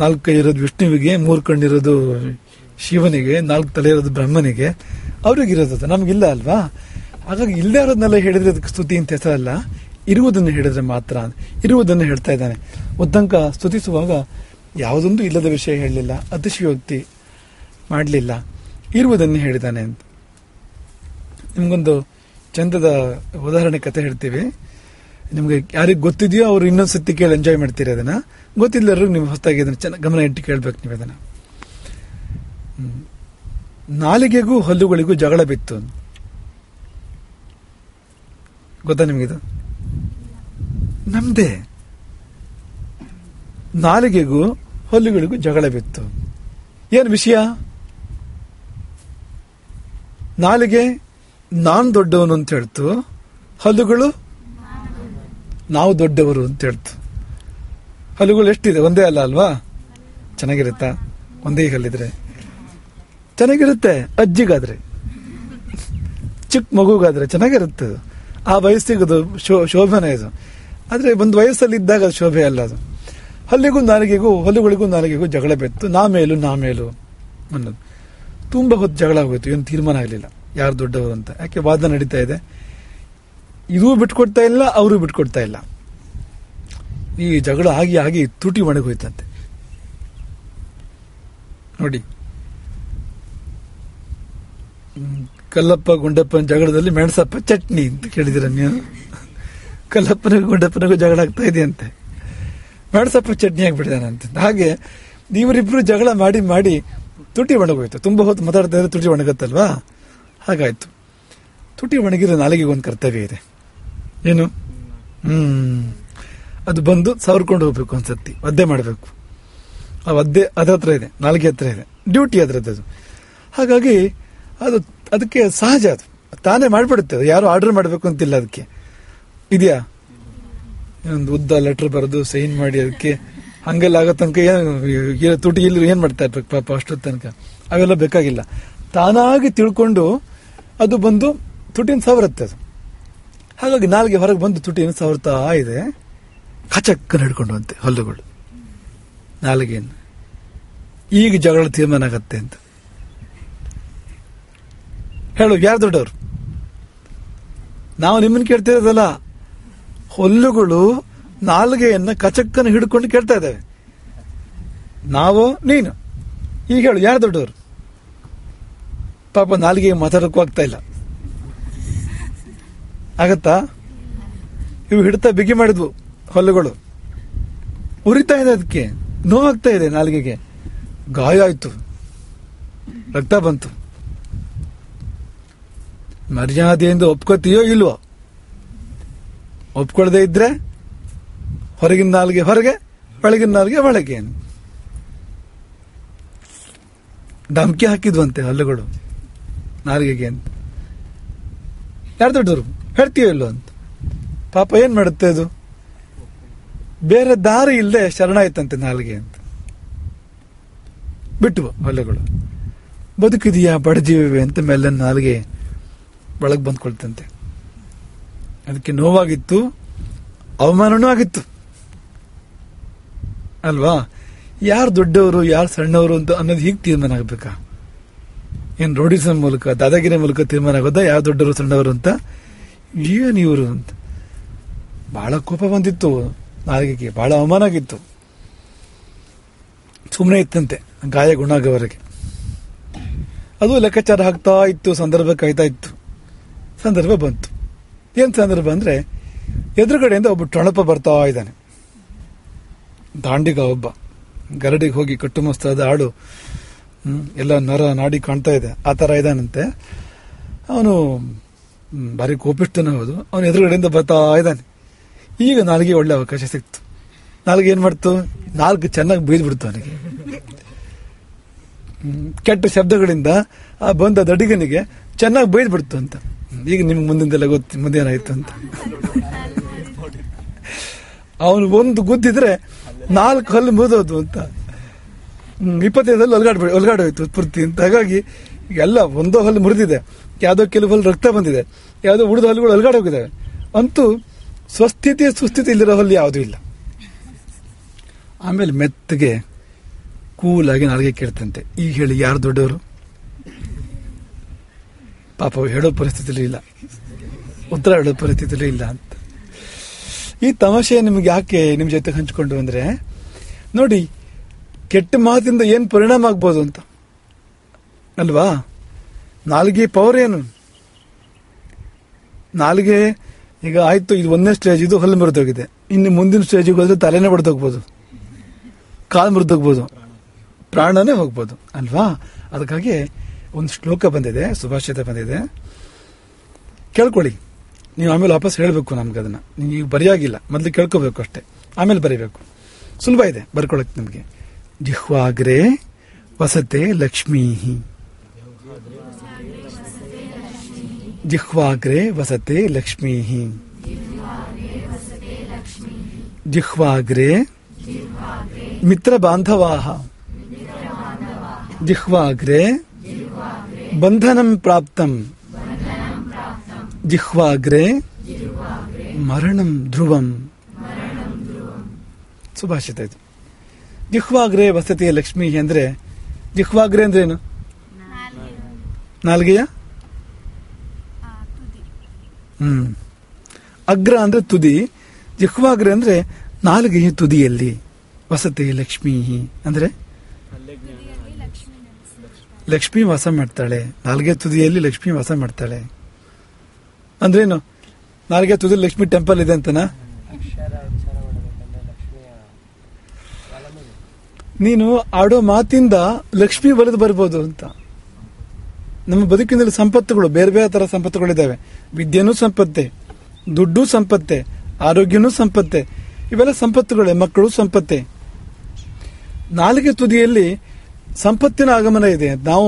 4 ಕೈ ಇರೋದು ವಿಷ್ಣುವಿಗೆ, 3 ಕಣ್ಣಿರೋದು ಶಿವನಿಗೆ, 4 ತಲೆ ಇರೋದು ಬ್ರಹ್ಮನಿಗೆ, ಅವ್ರಿಗಿರೋದು ನಮ್ಗಿಲ್ಲ ಅಲ್ವಾ? ಹಾಗಾಗಿ ಇಲ್ಲದೆ ಇರೋದನ್ನೆಲ್ಲ ಹೇಳಿದ್ರೆ ಅದಕ್ಕೆ ಸ್ತುತಿ ಅಂತ ಹೆಸರಲ್ಲ, ಇರುವುದನ್ನು ಹೇಳಿದ್ರೆ ಮಾತ್ರ. ಇರುವುದನ್ನು ಹೇಳ್ತಾ ಇದ್ದಾನೆ. ಉದ್ದಂಕ ಸ್ತುತಿಸುವಾಗ ಯಾವುದೊಂದು ಇಲ್ಲದ ವಿಷಯ ಹೇಳಲಿಲ್ಲ, ಅತಿಶಯೋಕ್ತಿ ಮಾಡಲಿಲ್ಲ, ಇರುವುದನ್ನು ಹೇಳಿದ್ದಾನೆ ಅಂತ. ನಿಮ್ಗೊಂದು ಚಂದದ ಉದಾಹರಣೆ ಕತೆ ಹೇಳ್ತೀವಿ. ನಿಮ್ಗೆ ಯಾರಿಗೆ ಗೊತ್ತಿದೆಯೋ ಅವ್ರು ಇನ್ನೊಂದು ಸತಿ ಕೇಳಿ ಎಂಜಾಯ್ ಮಾಡ್ತೀರಿ. ಅದನ್ನ ಗೊತ್ತಿಲ್ಲರೂ ನೀವು ಹೊಸದಾಗಿ ಅದನ್ನ ಚೆನ್ನಾಗಿ ಗಮನ ಇಟ್ಟು ಕೇಳ್ಬೇಕು ನೀವು ಅದನ್ನ. ನಾಲಿಗೆಗೂ ಹಲ್ಲುಗಳಿಗೂ ಜಗಳ ಬಿತ್ತು. ಗೊತ್ತಾ ನಿಮಗಿದು? ನಮ್ದೇ ನಾಲಿಗೆಗೂ ಹಲ್ಲುಗಳಿಗೂ ಜಗಳ ಬಿತ್ತು. ಏನ್ ವಿಷಯ? ನಾಲಿಗೆ ನಾನ್ ದೊಡ್ಡವನು ಅಂತ ಹೇಳ್ತು, ಹಲ್ಲುಗಳು ನಾವು ದೊಡ್ಡವರು ಅಂತ ಹೇಳ್ತು. ಹಲ್ಲುಗಳು ಎಷ್ಟಿದೆ? ಒಂದೇ ಅಲ್ಲ ಅಲ್ವಾ? ಚೆನ್ನಾಗಿರುತ್ತಾ? ಒಂದೇ ಹಲ್ಲಿದ್ರೆ ಚೆನ್ನಾಗಿರುತ್ತೆ. ಅಜ್ಜಿಗಾದ್ರೆ, ಚಿಕ್ಕ ಮಗುಗಾದ್ರೆ ಚೆನ್ನಾಗಿರುತ್ತೆ. ಆ ವಯಸ್ಸಿಗದು ಶೋಭನೆ ಇದು. ಆದ್ರೆ ಒಂದು ವಯಸ್ಸಲ್ಲಿ ಇದ್ದಾಗ ಅದು ಶೋಭೆ ಅಲ್ಲ ಅದು. ಹಲ್ಲುಗಳಿಗೂ ನಾಲಿಗೆಗೂ ಜಗಳ ಬೆತ್ತು. ನಾ ಮೇಲು ಅನ್ನೋದು ತುಂಬಾ ಹೊತ್ತು ಜಗಳ ಆಗೋಯ್ತು. ಏನು ತೀರ್ಮಾನ ಆಗಲಿಲ್ಲ ಯಾರು ದೊಡ್ಡವರು ಅಂತ. ಯಾಕೆ? ವಾದ ನಡೀತಾ ಇದೆ. ಇದೂ ಬಿಟ್ಕೊಡ್ತಾ ಇಲ್ಲ, ಅವರು ಬಿಟ್ಕೊಡ್ತಾ ಇಲ್ಲ. ಈ ಜಗಳ ಆಗಿ ತುಟಿ ಒಣಗೋಯ್ತಂತೆ. ನೋಡಿ, ಕಲ್ಲಪ್ಪ ಗುಂಡಪ್ಪನ ಜಗಳದಲ್ಲಿ ಮೆಣಸಪ್ಪ ಚಟ್ನಿ ಅಂತ ಕೇಳಿದಿರ ನೀವು? ಕಲ್ಲಪ್ಪನಿಗೂ ಗುಂಡಪ್ಪನಿಗೂ ಜಗಳ ಆಗ್ತಾ ಇದೆಯಂತೆ, ಮೆಣಸಪ್ಪ ಚಟ್ನಿ ಆಗ್ಬಿಟ್ಟಿದಾನಂತೆ. ಹಾಗೆ ಇವರಿಬ್ರು ಜಗಳ ಮಾಡಿ ತುಟಿ ಒಣಗೋಯ್ತು. ತುಂಬಾ ಹೊತ್ತು ಮಾತಾಡ್ತಾ ಇದ್ರೆ ತುಟಿ ಒಣಗತ್ತಲ್ವಾ? ಹಾಗಾಯ್ತು. ತುಟಿ ಒಣಗಿರೋ ನಾಲಿಗೆಗೆ ಒಂದು ಕರ್ತವ್ಯ ಇದೆ. ಏನು? ಅದು ಬಂದು ಸವರ್ಕೊಂಡು ಹೋಗ್ಬೇಕು, ಒಂದ್ಸತಿ ಒದ್ದೆ ಮಾಡಬೇಕು. ಆ ಒದ್ದೆ ಹತ್ರ ಇದೆ, ನಾಲಿಗೆ ಹತ್ರ ಇದೆ, ಡ್ಯೂಟಿ ಅದ್ರದ್ದು. ಹಾಗಾಗಿ ಅದಕ್ಕೆ ಸಹಜ, ಅದು ತಾನೇ ಮಾಡ್ಬಿಡುತ್ತೆ. ಅದು ಯಾರು ಆರ್ಡರ್ ಮಾಡಬೇಕು ಅಂತಿಲ್ಲ ಅದಕ್ಕೆ. ಇದೆಯಾ? ಒಂದು ಉದ್ದ ಲೆಟರ್ ಬರೆದು ಸೈನ್ ಮಾಡಿ ಅದಕ್ಕೆ ಹಂಗೆಲ್ಲ ಆಗೋ ತನಕ ತುಟಿ ಇಲ್ಲಿ ಏನ್ ಮಾಡ್ತಾ ಇರ್ಬೇಕು ಪಾಪ ಅಷ್ಟೊತ್ತು ತನಕ. ಅವೆಲ್ಲ ಬೇಕಾಗಿಲ್ಲ. ತಾನಾಗಿ ತಿಳ್ಕೊಂಡು ಅದು ಬಂದು ತುಟಿನ ಸವರುತ್ತೆ ಅದು. ಹಾಗಾಗಿ ನಾಲ್ಗೆ ಹೊರಗೆ ಬಂದು ತುಟಿಯನ್ನು ಸವರ್ತಾ ಇದೆ. ಕಚಕ್ಕನ್ನು ಹಿಡ್ಕೊಂಡು ಅಂತೆ ಹಲ್ಲುಗಳು ನಾಲಿಗೆಯನ್ನು. ಈಗ ಜಗಳ ತೀರ್ಮಾನ ಆಗತ್ತೆ ಅಂತ ಹೇಳು. ಯಾರು ದೊಡ್ಡವರು? ನಾವು ನಿಮ್ಮನ್ನು ಕೇಳ್ತಿರೋದಲ್ಲ, ಹಲ್ಲುಗಳು ನಾಲಿಗೆಯನ್ನ ಕಚಕ್ಕನ್ನು ಹಿಡ್ಕೊಂಡು ಕೇಳ್ತಾ ಇದ್ದೇವೆ. ನಾವು ನೀನು ಈಗ ಹೇಳು, ಯಾರು ದೊಡ್ಡವರು? ಪಾಪ ನಾಲಿಗೆ ಮಾತಾಡೋಕ್ಕೂ ಆಗ್ತಾ ಇಲ್ಲ. ಆಗತ್ತಾ? ಇವು ಹಿಡ್ತಾ ಬಿಗಿ ಮಾಡಿದ್ವು ಹಲ್ಲುಗಳು, ಉರಿತಾ ಇದೆ, ಅದಕ್ಕೆ ನೋವಾಗ್ತಾ ಇದೆ, ನಾಲಿಗೆಗೆ ಗಾಯ ಆಯ್ತು, ರಕ್ತ ಬಂತು. ಮರ್ಯಾದೆಯಿಂದ ಒಪ್ಕೋತೀಯೋ ಇಲ್ವೋ? ಒಪ್ಕೊಳ್ದೇ ಇದ್ರೆ ಹೊರಗಿನ ನಾಲಿಗೆ ಹೊರಗೆ, ಒಳಗಿನ ನಾಲಿಗೆ ಒಳಗೆ. ಧಮಕಿ ಹಾಕಿದ್ವಂತೆ ಹಲ್ಲುಗಳು ನಾಲಿಗೆಗೆ ಅಂತ. ಯಾರು ದೊಡ್ಡವರು? ಹೇಳ್ತೀಯೋ ಇಲ್ಲೋ ಅಂತ. ಪಾಪ ಏನ್ ಮಾಡುತ್ತೆ ಅದು? ಬೇರೆ ದಾರಿ ಇಲ್ಲದೆ ಶರಣಾಯ್ತಂತೆ ನಾಲಿಗೆ ಅಂತ. ಬಿಟ್ಟು ಹಲ್ಲುಗಳು ಬದುಕಿದೆಯಾ ಬಡಜೀವಿವೆ ಅಂತ ಮೇಲೆ ನಾಲಿಗೆ ಒಳಗೆ ಬಂದ್ಕೊಳ್ತಂತೆ. ಅದಕ್ಕೆ ನೋವಾಗಿತ್ತು, ಅವಮಾನನೂ ಆಗಿತ್ತು ಅಲ್ವಾ? ಯಾರು ದೊಡ್ಡವರು ಯಾರು ಸಣ್ಣವರು ಅಂತ ಅನ್ನೋದು ಹೀಗೆ ತೀರ್ಮಾನ ಆಗ್ಬೇಕಾ? ಏನ್ ರೋಡಿಸಮ್ ಮೂಲಕ, ದಾದಾಗಿರಿ ಮೂಲಕ ತೀರ್ಮಾನ ಆಗೋದಾ ಯಾರು ದೊಡ್ಡವರು ಸಣ್ಣವರು ಅಂತ? ಏನ್ ಇವರು ಅಂತ ಬಹಳ ಕೋಪ ಬಂದಿತ್ತು ನಾಲಿಗೆಗೆ, ಬಹಳ ಅವಮಾನ ಆಗಿತ್ತು. ಸುಮ್ಮನೆ ಇತ್ತಂತೆ ಗಾಯ ಗುಣ ಆಗೋವರೆಗೆ. ಅದು ಲೆಕ್ಕಾಚಾರ ಹಾಕ್ತಾ ಇತ್ತು, ಸಂದರ್ಭ ಕಾಯ್ತಾ ಇತ್ತು. ಸಂದರ್ಭ ಬಂತು. ಏನ್ ಸಂದರ್ಭ ಅಂದ್ರೆ, ಎದುರುಗಡೆಯಿಂದ ಒಬ್ಬ ಟೊಣಪ ಬರ್ತಾ ಇದ್ದಾನೆ. ದಾಂಡಿಗ ಒಬ್ಬ, ಗರಡಿಗೆ ಹೋಗಿ ಕಟ್ಟುಮಸ್ತಾದ ಆಡು, ಎಲ್ಲ ನರ ನಾಡಿ ಕಾಣ್ತಾ ಇದೆ, ಆ ತರ ಇದ್ದಾನಂತೆ. ಅವನು ಭಾರಿ ಕೋಪಿಷ್ಟನೇ ಹೌದು. ಅವನು ಎದುರುಗಡೆಯಿಂದ ಬರ್ತಾ ಇದ್ದಾನೆ. ಈಗ ನಾಲ್ಗೆ ಒಳ್ಳೆ ಅವಕಾಶ ಸಿಕ್ತು. ನಾಲ್ಗೆ ಏನ್ ಮಾಡ್ತು? ನಾಲ್ಕು ಚೆನ್ನಾಗಿ ಬೈದ್ಬಿಡ್ತು ಅವನಿಗೆ. ಕೆಟ್ಟ ಶಬ್ದಗಳಿಂದ ಆ ಬಂದ ದಡಿಗನಿಗೆ ಚೆನ್ನಾಗಿ ಬೈದ್ಬಿಡ್ತು ಅಂತ. ಈಗ ನಿಮ್ಗೆ ಮುಂದಿಂದೆಲ್ಲ ಗೊತ್ತು ಮುಂದೇನಾಯ್ತು ಅಂತ. ಅವನು ಒಂದು ಗುದ್ದಿದ್ರೆ 4 ಹಲ್ಲು ಮುರಿದೋದು ಅಂತ. 25 ಒಲ್ಗಾಡೋಯ್ತು ಪೂರ್ತಿ ಅಂತ. ಹಾಗಾಗಿ ಎಲ್ಲ ಒಂದೋ ಹಲ್ಲು ಮುರಿದಿದೆ, ಯಾವುದೋ ಕೆಲವು ಹಲ್ಲು ರಕ್ತ ಬಂದಿದೆ, ಯಾವುದೋ ಉಳಿದ ಹಲ್ಲುಗಳು ಒಲ್ಗಾಡೋಗಿದ್ದಾವೆ. ಅಂತೂ ಸ್ವಸ್ಥಿತಿ ಸುಸ್ಥಿತಿ ಇಲ್ಲಿರೋ ಹಲ್ಲು ಯಾವುದೂ ಇಲ್ಲ. ಆಮೇಲೆ ಮೆತ್ತಗೆ ಕೂಲಾಗಿ ನಾಲ್ಗೆ ಕೇಳ್ತಂತೆ, ಈಗ ಹೇಳಿ ಯಾರು ದೊಡ್ಡವರು? ಪಾಪ ಹೇಳೋ ಪರಿಸ್ಥಿತಿಲೂ ಇಲ್ಲ, ಉತ್ತರ ಹೇಳೋ ಪರಿಸ್ಥಿತಿಲೂ ಇಲ್ಲ ಅಂತ. ಈ ತಮಾಷೆ ನಿಮ್ಗೆ ಯಾಕೆ ನಿಮ್ ಜೊತೆ ಹಂಚ್ಕೊಂಡು ಅಂದ್ರೆ, ನೋಡಿ ಕೆಟ್ಟ ಮಾತಿಂದ ಏನ್ ಪರಿಣಾಮ ಆಗ್ಬೋದು ಅಂತ ಅಲ್ವಾ. ನಾಲ್ಗೆ ಪವರ್ ಏನು? ನಾಲ್ಗೆ ಈಗ ಆಯ್ತು, ಇದು ಒಂದನೇ ಸ್ಟೇಜ್, ಇದು ಹಲ್ಲು ಮುರಿದೋಗಿದೆ. ಇನ್ನು ಮುಂದಿನ ಸ್ಟೇಜಿಗೆ ಹೋದ್ರೆ ತಲೆನೇ ಬಡ್ದೋಗ್ಬೋದು, ಕಾಲು ಮುರಿದೋಗ್ಬೋದು, ಪ್ರಾಣನೇ ಹೋಗ್ಬೋದು ಅಲ್ವಾ. ಅದಕ್ಕಾಗಿ ಒಂದು ಶ್ಲೋಕ ಬಂದಿದೆ, ಸುಭಾಷಿತ ಬಂದಿದೆ, ಕೇಳ್ಕೊಳ್ಳಿ. ನೀವು ಆಮೇಲೆ ವಾಪಸ್ ಹೇಳಬೇಕು ನಮ್ಗೆ. ಅದನ್ನ ನೀವು ಬರೆಯಾಗಿಲ್ಲ, ಮೊದಲು ಕೇಳ್ಕೋಬೇಕು ಅಷ್ಟೇ, ಆಮೇಲೆ ಬರೀಬೇಕು. ಸುಲಭ ಇದೆ ಬರ್ಕೊಳಕ್ ನಿಮ್ಗೆ. ಜಿಹ್ವಾಗ್ರೆ ವಸತೆ ಲಕ್ಷ್ಮೀ, ಜಿಹ್ವಾಗ್ರೆ ವಸತೆ ಲಕ್ಷ್ಮೀ, ಜಿಹ್ವಾಗ್ರೆ ಮಿತ್ರ ಬಾಂಧವಾಃ, ಜಿಹ್ವಾಗ್ರೆ ಬಂಧನಂ ಪ್ರಾಪ್ತಂ, ಜಿಹ್ವಾಗ್ರೆ ಮರಣಂ ಧ್ರುವಂ. ಸುಭಾಷಿತ ಇದು. ಜಿಹ್ವಾಗ್ರೆ ವಸತಿ ಲಕ್ಷ್ಮೀ ಅಂದ್ರೆ, ಜಿಹ್ವಾಗ್ರೆ ಅಂದ್ರೆ ಏನು? ನಾಲ್ಗೆಯ ಅಗ್ರ ಅಂದ್ರೆ ತುದಿ, ಜಿಹ್ವಾಗ್ರೆ ಅಂದ್ರೆ ನಾಲ್ಗೆಯ ತುದಿಯಲ್ಲಿ. ವಸತಿ ಲಕ್ಷ್ಮೀ ಅಂದ್ರೆ ಲಕ್ಷ್ಮಿ ವಾಸ ಮಾಡ್ತಾಳೆ, ನಾಲ್ಗೆ ತುದಿಯಲ್ಲಿ ಲಕ್ಷ್ಮಿ ವಾಸ ಮಾಡ್ತಾಳೆ. ಅಂದ್ರೇನು? ನಾಲ್ಗೆ ತುದಿಯಲ್ಲಿ ಲಕ್ಷ್ಮಿ ಟೆಂಪಲ್ ಇದೆ ಅಂತನಾ? ನೀನು ಆಡೋ ಮಾತಿಂದ ಲಕ್ಷ್ಮಿ ಬರೆದು ಬರ್ಬೋದು ಅಂತ. ನಮ್ಮ ಬದುಕಿನಲ್ಲಿ ಸಂಪತ್ತುಗಳು ಬೇರೆ ಬೇರೆ ತರ ಸಂಪತ್ತುಗಳಿದ್ದಾವೆ. ವಿದ್ಯೆನೂ ಸಂಪತ್ತೆ, ದುಡ್ಡು ಸಂಪತ್ತೆ, ಆರೋಗ್ಯನೂ ಸಂಪತ್ತೆ, ಇವೆಲ್ಲ ಸಂಪತ್ತುಗಳೇ. ಮಕ್ಕಳು ಸಂಪತ್ತೆ. ನಾಲ್ಗೆ ತುದಿಯಲ್ಲಿ ಸಂಪತ್ತಿನ ಆಗಮನ ಇದೆ. ನಾವು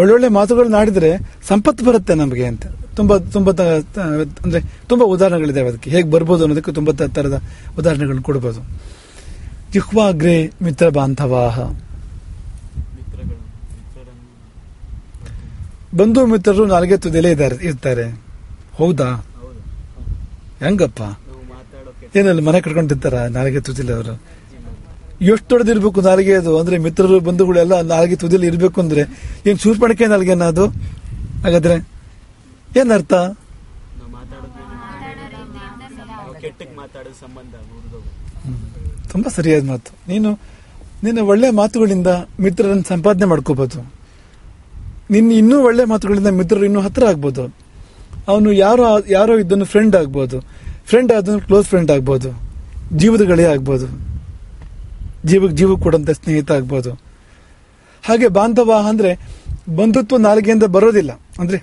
ಒಳ್ಳೊಳ್ಳೆ ಮಾತುಗಳನ್ನ ಆಡಿದ್ರೆ ಸಂಪತ್ತು ಬರುತ್ತೆ ನಮಗೆ ಅಂತ ತುಂಬಾ ತುಂಬಾ ಅಂದ್ರೆ ತುಂಬಾ ಉದಾಹರಣೆಗಳಿದ್ದಾವೆ. ಅದಕ್ಕೆ ಹೇಗೆ ಬರ್ಬೋದು ಅನ್ನೋದಕ್ಕೆ ತುಂಬಾ ತರದ ಉದಾಹರಣೆಗಳನ್ನು ಕೊಡಬಹುದು. ಜಿಹ್ವಾಗ್ರೆ ಮಿತ್ರ ಬಾಂಧವಾಃ, ಬಂಧು ಮಿತ್ರರು ನಾಲ್ಗೆ ತುದಿಯಲ್ಲೇ ಇರ್ತಾರೆ. ಹೌದಾ? ಹೆಂಗಪ್ಪ? ಏನಲ್ಲಿ ಮನೆ ಕಟ್ಕೊಂಡಿರ್ತಾರ ನಾಲ್ಗೆ ತುದಿಯಲ್ಲಿ ಅವರು? ಎಷ್ಟು ದೊಡ್ಡದಿರ್ಬೇಕು ನಾಲ್ಗೆ ಅದು? ಅಂದ್ರೆ ಮಿತ್ರರು ಬಂಧುಗಳೆಲ್ಲ ನಾಲ್ಗೆ ತುದಿಯಲ್ಲಿ ಇರ್ಬೇಕು ಅಂದ್ರೆ ಏನ್ ಶೂರ್ಪಣಕ್ಕೆ ನಾಲ್ಗೆನ ಅದು? ಹಾಗಾದ್ರೆ ಏನರ್ಥ? ತುಂಬಾ ಸರಿಯಾದ ಮಾತು. ನಿನ್ನ ಒಳ್ಳೆ ಮಾತುಗಳಿಂದ ಮಿತ್ರರನ್ನು ಸಂಪಾದನೆ ಮಾಡ್ಕೋಬಹುದು. ನಿನ್ನ ಇನ್ನೂ ಒಳ್ಳೆ ಮಾತುಗಳಿಂದ ಮಿತ್ರರು ಇನ್ನೂ ಹತ್ರ ಆಗ್ಬೋದು. ಅವನು ಯಾರೋ ಇದ್ದನು ಫ್ರೆಂಡ್ ಆಗ್ಬೋದು, ಫ್ರೆಂಡ್ ಆದನು ಕ್ಲೋಸ್ ಫ್ರೆಂಡ್ ಆಗ್ಬೋದು, ಜೀವದ ಗೆಳೆಯ ಆಗ್ಬೋದು, ಜೀವ ಕೊಡಂತ ಸ್ನೇಹಿತ ಆಗ್ಬೋದು. ಹಾಗೆ ಬಾಂಧವ ಅಂದ್ರೆ ಬಂಧುತ್ವ ನಾಲ್ಗೆಯಿಂದ ಬರೋದಿಲ್ಲ. ಅಂದ್ರೆ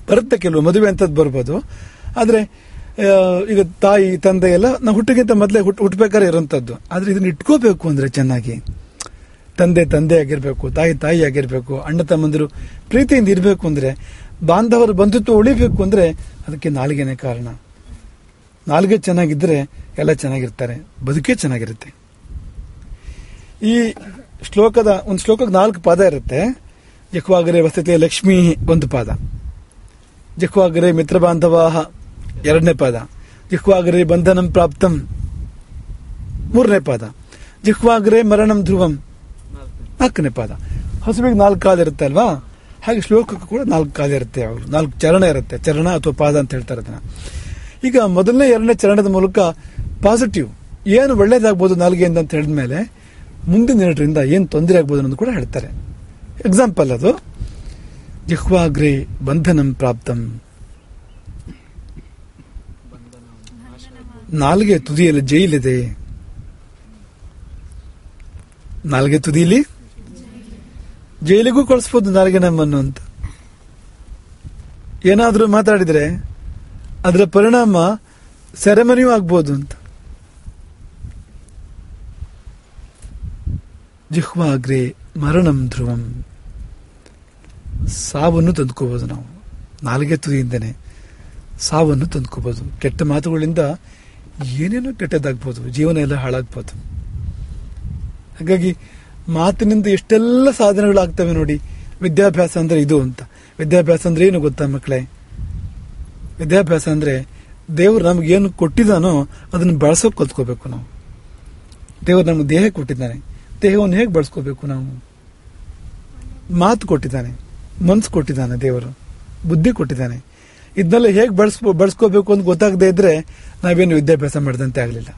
ಬರುತ್ತೆ, ಕೆಲವು ಮದುವೆ ಅಂತದ್ದು ಬರ್ಬೋದು. ಆದ್ರೆ ಈಗ ತಾಯಿ ತಂದೆ ಎಲ್ಲ ನಾವು ಹುಟ್ಟಿಗಿಂತ ಮೊದಲೇ ಹುಟ್ಟಬೇಕಾದ್ರೆ ಇರೋಂಥದ್ದು. ಆದ್ರೆ ಇದನ್ನ ಇಟ್ಕೋಬೇಕು ಅಂದ್ರೆ ಚೆನ್ನಾಗಿ ತಂದೆ ಆಗಿರ್ಬೇಕು, ತಾಯಿ ಆಗಿರ್ಬೇಕು, ಅಣ್ಣ ತಮ್ಮಂದಿರು ಪ್ರೀತಿಯಿಂದ ಇರಬೇಕು ಅಂದ್ರೆ, ಬಾಂಧವರ ಬಂಧುತ್ವ ಉಳಿಬೇಕು ಅಂದ್ರೆ ಅದಕ್ಕೆ ನಾಲ್ಗೆನೇ ಕಾರಣ. ನಾಲ್ಗೆ ಚೆನ್ನಾಗಿದ್ರೆ ಎಲ್ಲ ಚೆನ್ನಾಗಿರ್ತಾರೆ, ಬದುಕೇ ಚೆನ್ನಾಗಿರುತ್ತೆ. ಈ ಒಂದು ಶ್ಲೋಕಕ್ಕೆ 4 ಪಾದ ಇರುತ್ತೆ. ಜಿಹ್ವಾಗ್ರೆ ವಸತಿ ಲಕ್ಷ್ಮೀ ಒಂದು ಪಾದ, ಜಿಹ್ವಾಗ್ರೆ ಮಿತ್ರ ಬಾಂಧವಾಃ 2ನೇ ಪಾದ, ಜಿಹ್ವಾಗ್ರೆ ಬಂಧನಂ ಪ್ರಾಪ್ತಂ 3ನೇ ಪಾದ, ಜಿಹ್ವಾಗ್ರೆ ಮರಣಂ ಧ್ರುವಂ 4ನೇ ಪಾದ. ಹಸುವಿಗೆ 4 ಕಾಲು ಇರುತ್ತೆ ಅಲ್ವಾ? ಹಾಗೆ ಶ್ಲೋಕಕ್ಕೂ ಕೂಡ 4 ಕಾಲು ಇರುತ್ತೆ. ಅವರು 4 ಚರಣ ಇರುತ್ತೆ, ಚರಣ ಅಥವಾ ಪಾದ ಅಂತ ಹೇಳ್ತಾರೆ ಅದನ್ನ. ಈಗ ಮೊದಲನೇ 2ನೇ ಚರಣದ ಮೂಲಕ ಪಾಸಿಟಿವ್ ಏನು ಒಳ್ಳೇದಾಗ್ಬೋದು ನಾಲ್ಗೆಯಿಂದ ಅಂತ ಹೇಳಿದ್ಮೇಲೆ ಮುಂದಿನ 2ರಿಂದ ಏನು ತೊಂದರೆ ಆಗ್ಬೋದು ಅನ್ನೋದು ಕೂಡ ಹೇಳ್ತಾರೆ. ಎಕ್ಸಾಂಪಲ್ ಅದು, ಜಿಹ್ವಾಗ್ರೆ ಬಂಧನಂ ಪ್ರಾಪ್ತಂ, ನಾಲ್ಗೆ ತುದಿಯಲ್ಲಿ ಜೈಲಿದೆ. ನಾಲ್ಗೆ ತುದಿಯಲ್ಲಿ ಜೈಲಿಗೂ ಕಳಿಸ್ಬೋದು ನಾಲ್ಗೆ ನಮ್ಮನ್ನು ಅಂತ. ಏನಾದ್ರೂ ಮಾತಾಡಿದ್ರೆ ಅದರ ಪರಿಣಾಮ ಸೆರೆಮನಿಯೂ ಆಗ್ಬೋದು ಅಂತ. ಜಿಹ್ವಾಗ್ರೆ ಮರಣಂ ಧ್ರುವಂ, ಸಾವನ್ನು ತಂದ್ಕೋಬಹುದು ನಾವು. ನಾಲ್ಗೆ ತುದಿಯಿಂದನೇ ಸಾವನ್ನು ತಂದ್ಕೋಬಹುದು. ಕೆಟ್ಟ ಮಾತುಗಳಿಂದ ಏನೇನೋ ಕೆಟ್ಟದಾಗ್ಬೋದು, ಜೀವನ ಎಲ್ಲ ಹಾಳಾಗ್ಬೋದು. ಹಾಗಾಗಿ ಮಾತಿನಿಂದ ಎಷ್ಟೆಲ್ಲ ಸಾಧನೆಗಳಾಗ್ತವೆ ನೋಡಿ. ವಿದ್ಯಾಭ್ಯಾಸ ಅಂದ್ರೆ ಇದು ಅಂತ. ವಿದ್ಯಾಭ್ಯಾಸ ಅಂದ್ರೆ ಏನು ಗೊತ್ತಾ ಮಕ್ಕಳೇ? ವಿದ್ಯಾಭ್ಯಾಸ ಅಂದ್ರೆ ದೇವರು ನಮಗೇನು ಕೊಟ್ಟಿದ್ದಾನೋ ಅದನ್ನು ಬಳಸೋಕೆ ಕಲ್ತ್ಕೋಬೇಕು ನಾವು. ದೇವರು ನಮ್ಗೆ ದೇಹ ಕೊಟ್ಟಿದ್ದಾನೆ, ದೇಹವನ್ನು ಹೇಗೆ ಬಳಸ್ಕೋಬೇಕು ನಾವು? ಮಾತು ಕೊಟ್ಟಿದ್ದಾನೆ, ಮನಸ್ಸು ಕೊಟ್ಟಿದ್ದಾನೆ, ದೇವರು ಬುದ್ಧಿ ಕೊಟ್ಟಿದ್ದಾನೆ. ಇದನ್ನೆಲ್ಲ ಹೇಗೆ ಬಳಸ್ಕೋಬೇಕು ಅಂತ ಗೊತ್ತಾಗದೇ ಇದ್ರೆ ನಾವೇನು ವಿದ್ಯಾಭ್ಯಾಸ ಮಾಡಿದಂತೆ ಆಗಲಿಲ್ಲ.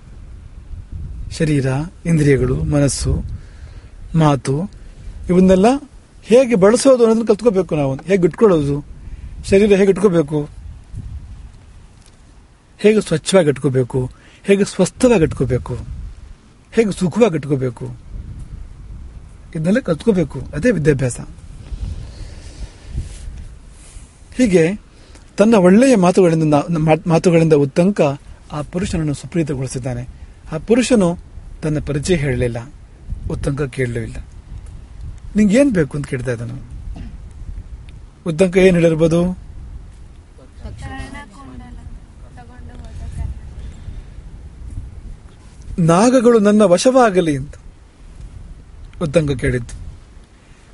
ಶರೀರ, ಇಂದ್ರಿಯಗಳು, ಮನಸ್ಸು, ಮಾತು ಇವನ್ನೆಲ್ಲ ಹೇಗೆ ಬಳಸೋದು ಅನ್ನೋದನ್ನ ಕಲ್ತ್ಕೋಬೇಕು ನಾವು. ಹೇಗೆ ಇಟ್ಕೊಳ್ಳೋದು, ಶರೀರ ಹೇಗೆ ಇಟ್ಕೋಬೇಕು, ಹೇಗೆ ಸ್ವಚ್ಛವಾಗಿ ಇಟ್ಕೋಬೇಕು, ಹೇಗೆ ಸ್ವಸ್ಥವಾಗಿ ಇಟ್ಕೋಬೇಕು, ಹೇಗೆ ಸುಖವಾಗಿ ಇಟ್ಕೋಬೇಕು, ಇದನ್ನೆಲ್ಲ ಕಲ್ತ್ಕೋಬೇಕು. ಅದೇ ವಿದ್ಯಾಭ್ಯಾಸ. ಹೀಗೆ ತನ್ನ ಒಳ್ಳೆಯ ಮಾತುಗಳಿಂದ ಉತ್ತಂಕ ಆ ಪುರುಷನನ್ನು ಸುಪ್ರೀತಗೊಳಿಸಿದ್ದಾನೆ. ಆ ಪುರುಷನು ತನ್ನ ಪರಿಚಯ ಹೇಳಲಿಲ್ಲ, ಉತ್ತಂಕ ಕೇಳಲೂ ಇಲ್ಲ. ನಿಂಗೇನ್ ಬೇಕು ಅಂತ ಕೇಳ್ತಾ ಇದ್ದಾನು. ಉತ್ತಂಕ ಏನ್ ಹೇಳಿರ್ಬೋದು? ನಾಗಗಳು ನನ್ನ ವಶವಾಗಲಿ ಅಂತ ಉತ್ತಂಕ ಕೇಳಿದ್ದು.